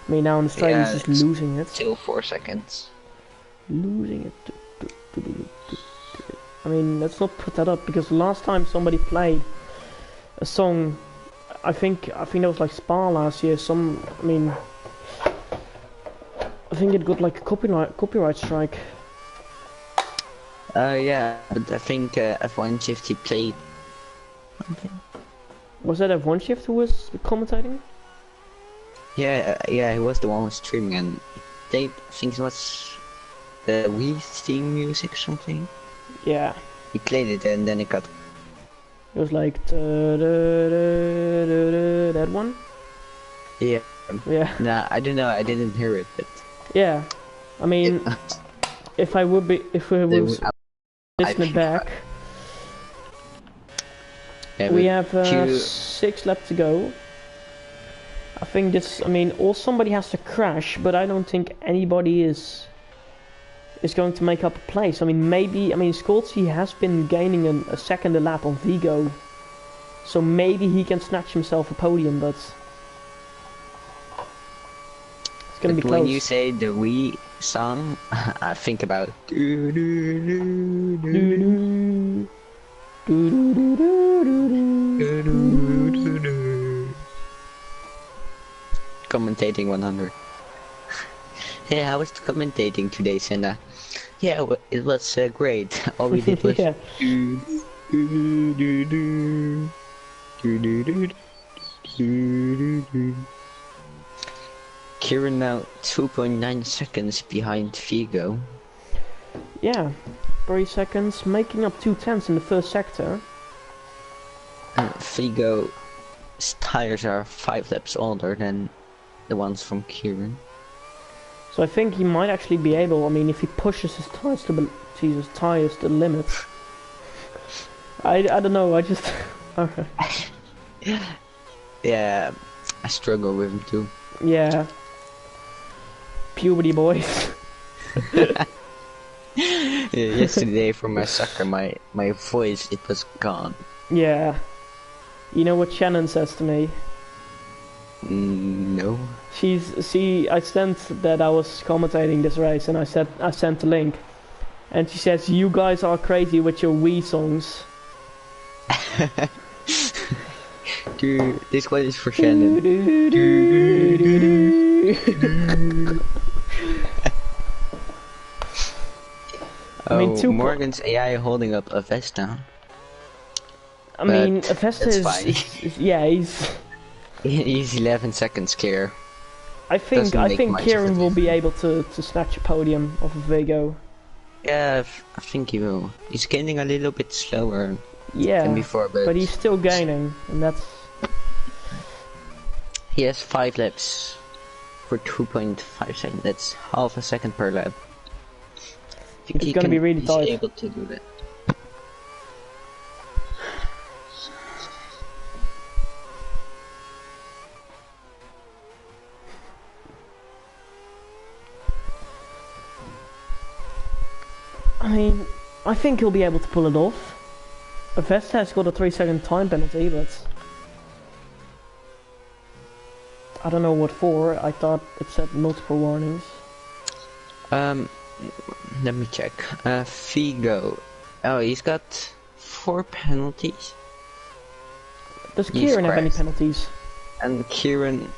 I mean now in Australia he's just losing it. Still 4 seconds. Losing it. I mean, let's not put that up because last time somebody played a song, I think that was like Spa last year. I think it got like a copyright strike. Yeah, but I think F1 Shift he played. Was that F1 Shift who was commentating? Yeah, he was the one who was streaming, and they think it was the Wii theme music or something. Yeah. He played it and then it got. It was like that one. Yeah. Yeah. Nah, I don't know. I didn't hear it, but. Yeah. I mean, if we was listening back, yeah, we have 6 laps to go. I think this. I mean, or somebody has to crash, but I don't think anybody is going to make up a place. I mean, maybe. I mean, Skolty has been gaining a second a lap on Vigo, so maybe he can snatch himself a podium, but it's gonna be close. When you say the Wii song, I think about. Commentating 100. Yeah, I was commentating today, Senna. Yeah, it was great. All we did was. Yeah. Kieran now 2.9 seconds behind Vigo. Yeah, 3 seconds, making up 2/10 in the first sector. Vigo's tires are 5 laps older than the ones from Kieran. So I think he might actually be able. I mean, if he pushes his tires to the limit. I don't know. I just. Yeah, I struggle with him too. Yeah. Puberty boys. Yesterday for my soccer, my voice, it was gone. Yeah. You know what Shannon says to me? No. I sent that I was commentating this race, and I sent the link, and she says, "You guys are crazy with your Wii songs." Dude, this one is for Shannon. I mean, Morgan's AI holding up a Vesta. I mean, Vesta is yeah, he's 11 seconds clear. I think Kieran will be able to snatch a podium off of Vigo. Yeah, I think he will. He's gaining a little bit slower than before, but he's still gaining, and that's... He has 5 laps for 2.5 seconds. That's half a second per lap. I think it's gonna be really tight. He's able to do that. I mean, I think he'll be able to pull it off. Vesta has got a 3-second time penalty, but I don't know what for. I thought it said multiple warnings. Let me check. Figo. Oh, he's got 4 penalties. Does Kieran have any penalties? And Kieran,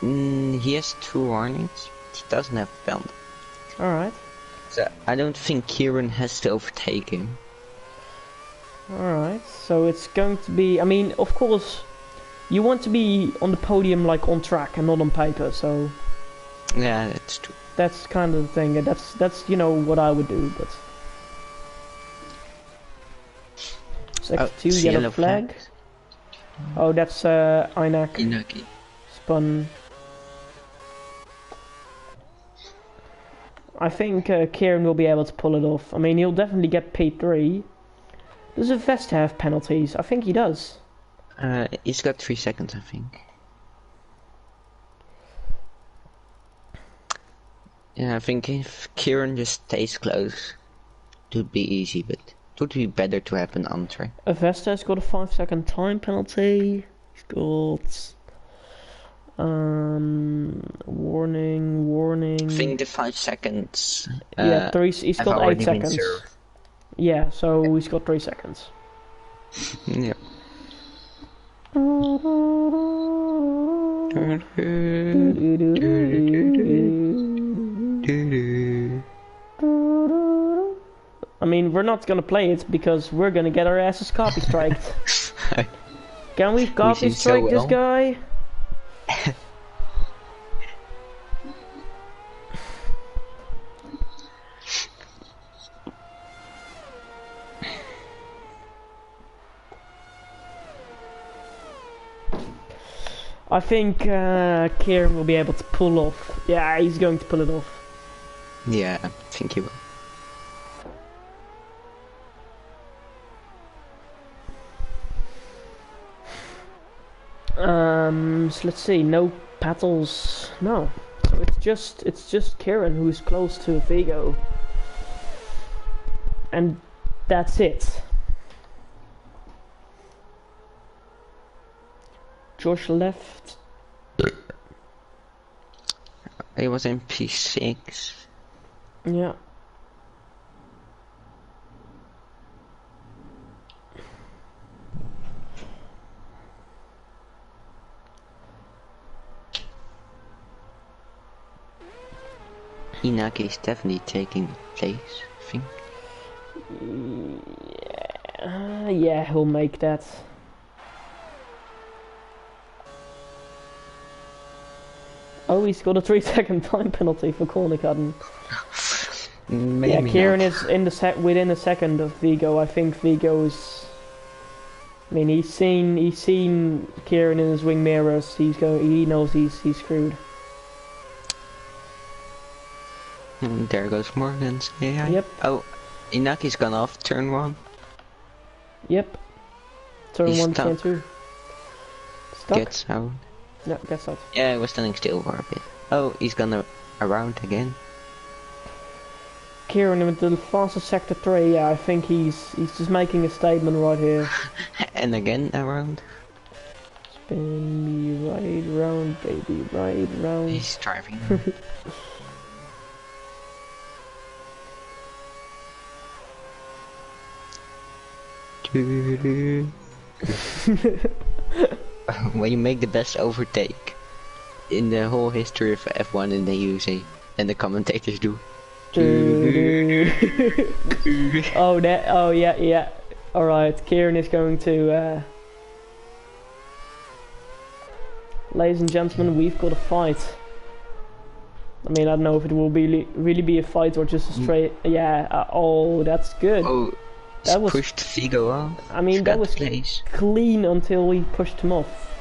he has 2 warnings. He doesn't have a penalty. Alright. So I don't think Kieran has to overtake him. Alright, so it's going to be... I mean, of course, you want to be on the podium, like, on track and not on paper, so... Yeah, that's true. That's kind of the thing, and that's you know, what I would do, but... Sector 2, yellow flag. Oh, that's, Inaki. Spun. I think Kieran will be able to pull it off. I mean, he'll definitely get P3. Does a Vesta have penalties? I think he does. He's got 3 seconds, I think. Yeah, I think if Kieran just stays close, it would be easy, but it would be better to have an entry. A Vesta has got a 5-second time penalty. He's got... warning. I think the 5 seconds. Yeah, he's got 8 seconds. Yeah, so he's got 3 seconds. Yeah. I mean, we're not gonna play it because we're gonna get our asses copy striked. Can we copy strike this guy? I think Kieran will be able to pull off. Yeah, he's going to pull it off. Yeah, I think he will. So let's see. No battles. No. So it's just Kieran who's close to Vigo, and that's it. Josh left. He was in P6. Yeah. Inaki is definitely taking place, I think. Yeah, he'll make that. Oh, he's got a 3-second time penalty for corner cutting. Yeah, Kieran is in within a second of Vigo. I think Vigo is... I mean, he's seen Kieran in his wing mirrors. He knows he's screwed. And there goes Morgan's AI. Yep. Oh, Inaki's gone off turn 1. Yep. Turn 1, turn 2. Stuck? Gets out. Yeah, gets out. Yeah, I was standing still for a bit. Oh, he's gonna around again. Kieran with the fastest sector 3, yeah, I think he's just making a statement right here. And again around. Spin me right round, baby, right round. He's driving. When you make the best overtake in the whole history of F1 in the USA, and the commentators do. Oh, yeah. Alright, Kieran is going to... Ladies and gentlemen, we've got a fight. I mean, I don't know if it will be really be a fight or just a straight... Yeah, oh, that's good. Oh, that was pushed Figo off. I mean, that was clean until we pushed him off.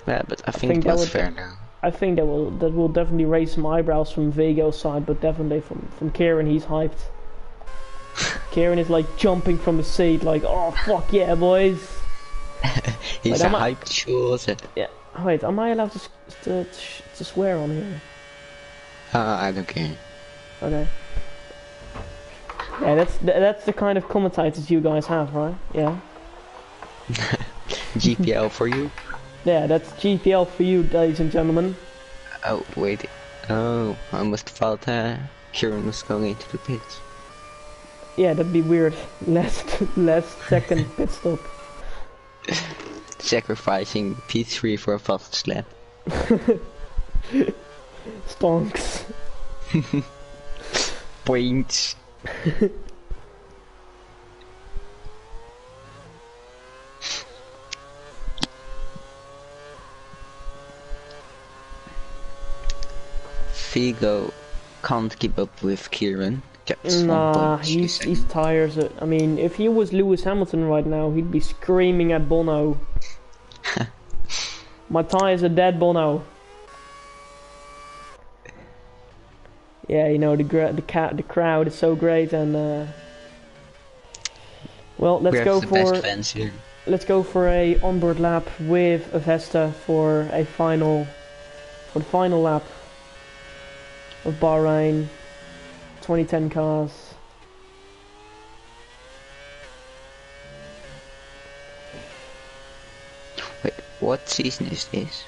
Yeah, but I think that's fair now. I think that will definitely raise some eyebrows from Vigo's side, but definitely from Kieran, he's hyped. Kieran is like jumping from the seat, like, oh fuck yeah, boys. He's a hyped short. Yeah. Wait, am I allowed to swear on here? I don't care. Okay. Yeah, that's the kind of commentators you guys have, right? Yeah. GPL for you. Yeah, that's GPL for you, ladies and gentlemen. Oh wait. Oh, I must have thought Kieran was going into the pits. Yeah, that'd be weird. Last second pit stop. Sacrificing P3 for a fast lap. Stonks. Points. Figo can't keep up with Kieran. Nah, he's tired. I mean, if he was Lewis Hamilton right now, he'd be screaming at Bono. My tires are dead, Bono. Yeah, you know, the crowd is so great, and well, let's go for a onboard lap with Avesta for the final lap of Bahrain 2010 cars. Wait, what season is this?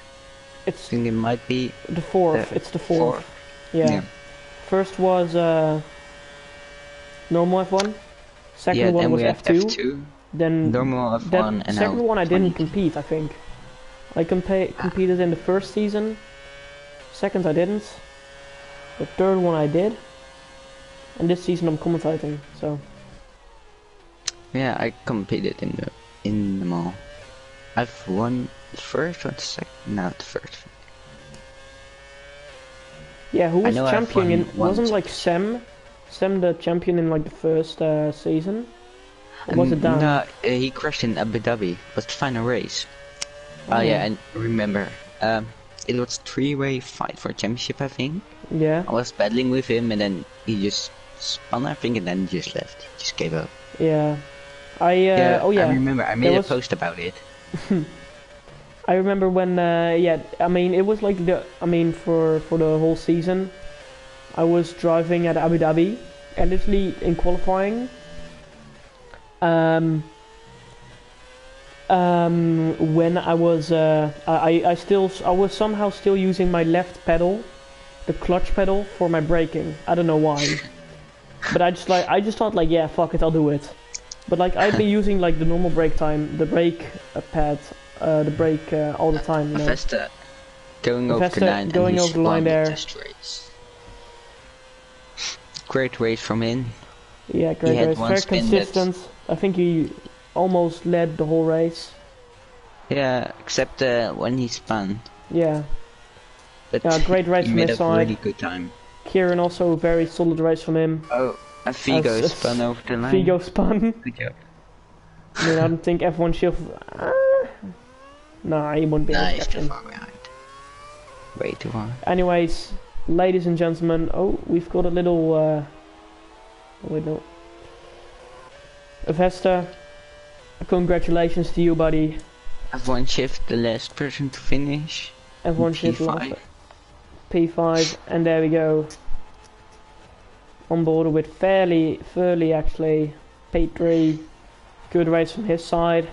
I think it might be the fourth. It's the fourth. Yeah. First was normal F1. Second one was F2. Then normal F1 and second one I didn't compete. I think I competed in the first season. Second I didn't. The third one I did. And this season I'm commentating. So. Yeah, I competed in them all. I've won the first or the second? No, the first. Yeah, who was champion in? Wasn't like Sam the champion in like the first season? Or was it Dan? No, he crashed in Abu Dhabi. It was the final race. Oh yeah, and remember, it was a 3-way fight for a championship, I think. Yeah. I was battling with him, and then he just spun, I think, and then just left. He just gave up. Yeah. I remember. I made a post about it. I remember when, I mean, it was like for the whole season, I was driving at Abu Dhabi, and literally in qualifying, when I was, I was somehow still using my left pedal, the clutch pedal, for my braking. I don't know why, but I just thought like, yeah, fuck it, I'll do it. But like I'd be using like the normal brake time, the brake pad, the brake all the time. You know? Avesta going over the line there. Test race. Great race from him. Yeah, great race. Very consistent. I think he almost led the whole race. Yeah, except when he spun. Yeah. But yeah, great race from his side. Really good time. Kieran also very solid race from him. Oh. Figo spun over the line. Figo spun. Good job. I mean, I don't think F1 should. Nah, he wouldn't be able to catch him. Too far behind. Way too far. Anyways, ladies and gentlemen, we've got a little. Wait, no. Avesta, congratulations to you, buddy. F1 shift, the last person to finish. F1 shift, P5, and there we go. on board with fairly actually. P3, good race from his side.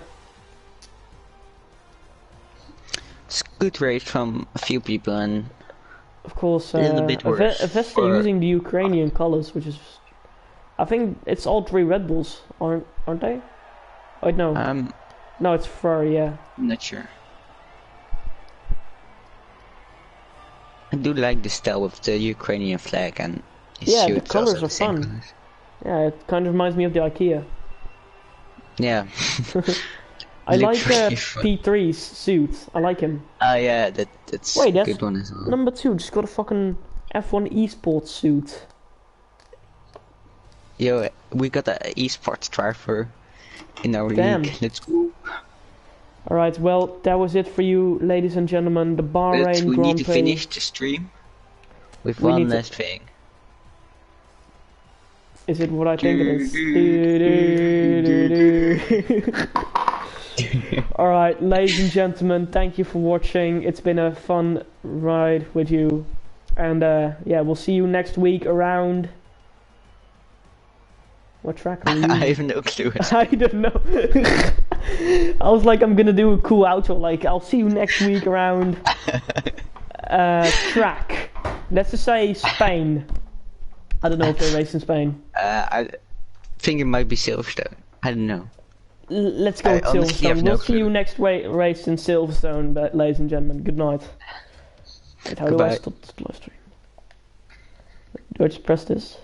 It's good race from a few people, and of course, a little bit worse. Avesta using the Ukrainian colors, which is, I think it's all 3 Red Bulls, aren't they? Oh no, no, it's Ferrari. Yeah, I'm not sure. I do like the style with the Ukrainian flag and his yeah, the suits colors also are the same fun. colors. Yeah, it kind of reminds me of the IKEA. Yeah. I like Literally fun. P3's suit. I like him. Yeah, that's Wait, a that's good one as well. number 2. Just got a fucking F1 esports suit. Yo, we got an esports driver in our Damn. league. Let's go. Alright, well, that was it for you, ladies and gentlemen. The Bahrain We Grand need to Prix. finish the stream with We one need to- last thing. Is it what I think it is? Alright, ladies and gentlemen, thank you for watching. It's been a fun ride with you. And yeah, we'll see you next week around... What track are we using? I have no clue. I don't know. I was like, I'm gonna do a cool outro, like, I'll see you next week around... track. Let's just say Spain. I don't know if they race in Spain. I think it might be Silverstone. I don't know. Let's go with honestly have Silverstone. no We'll see clue. you next race in Silverstone, but ladies and gentlemen, good night. Wait, how do I Goodbye. stop this live stream? Do I just press this?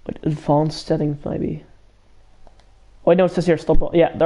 Wait, advanced settings maybe. Wait, no, it says here stop. Yeah, there.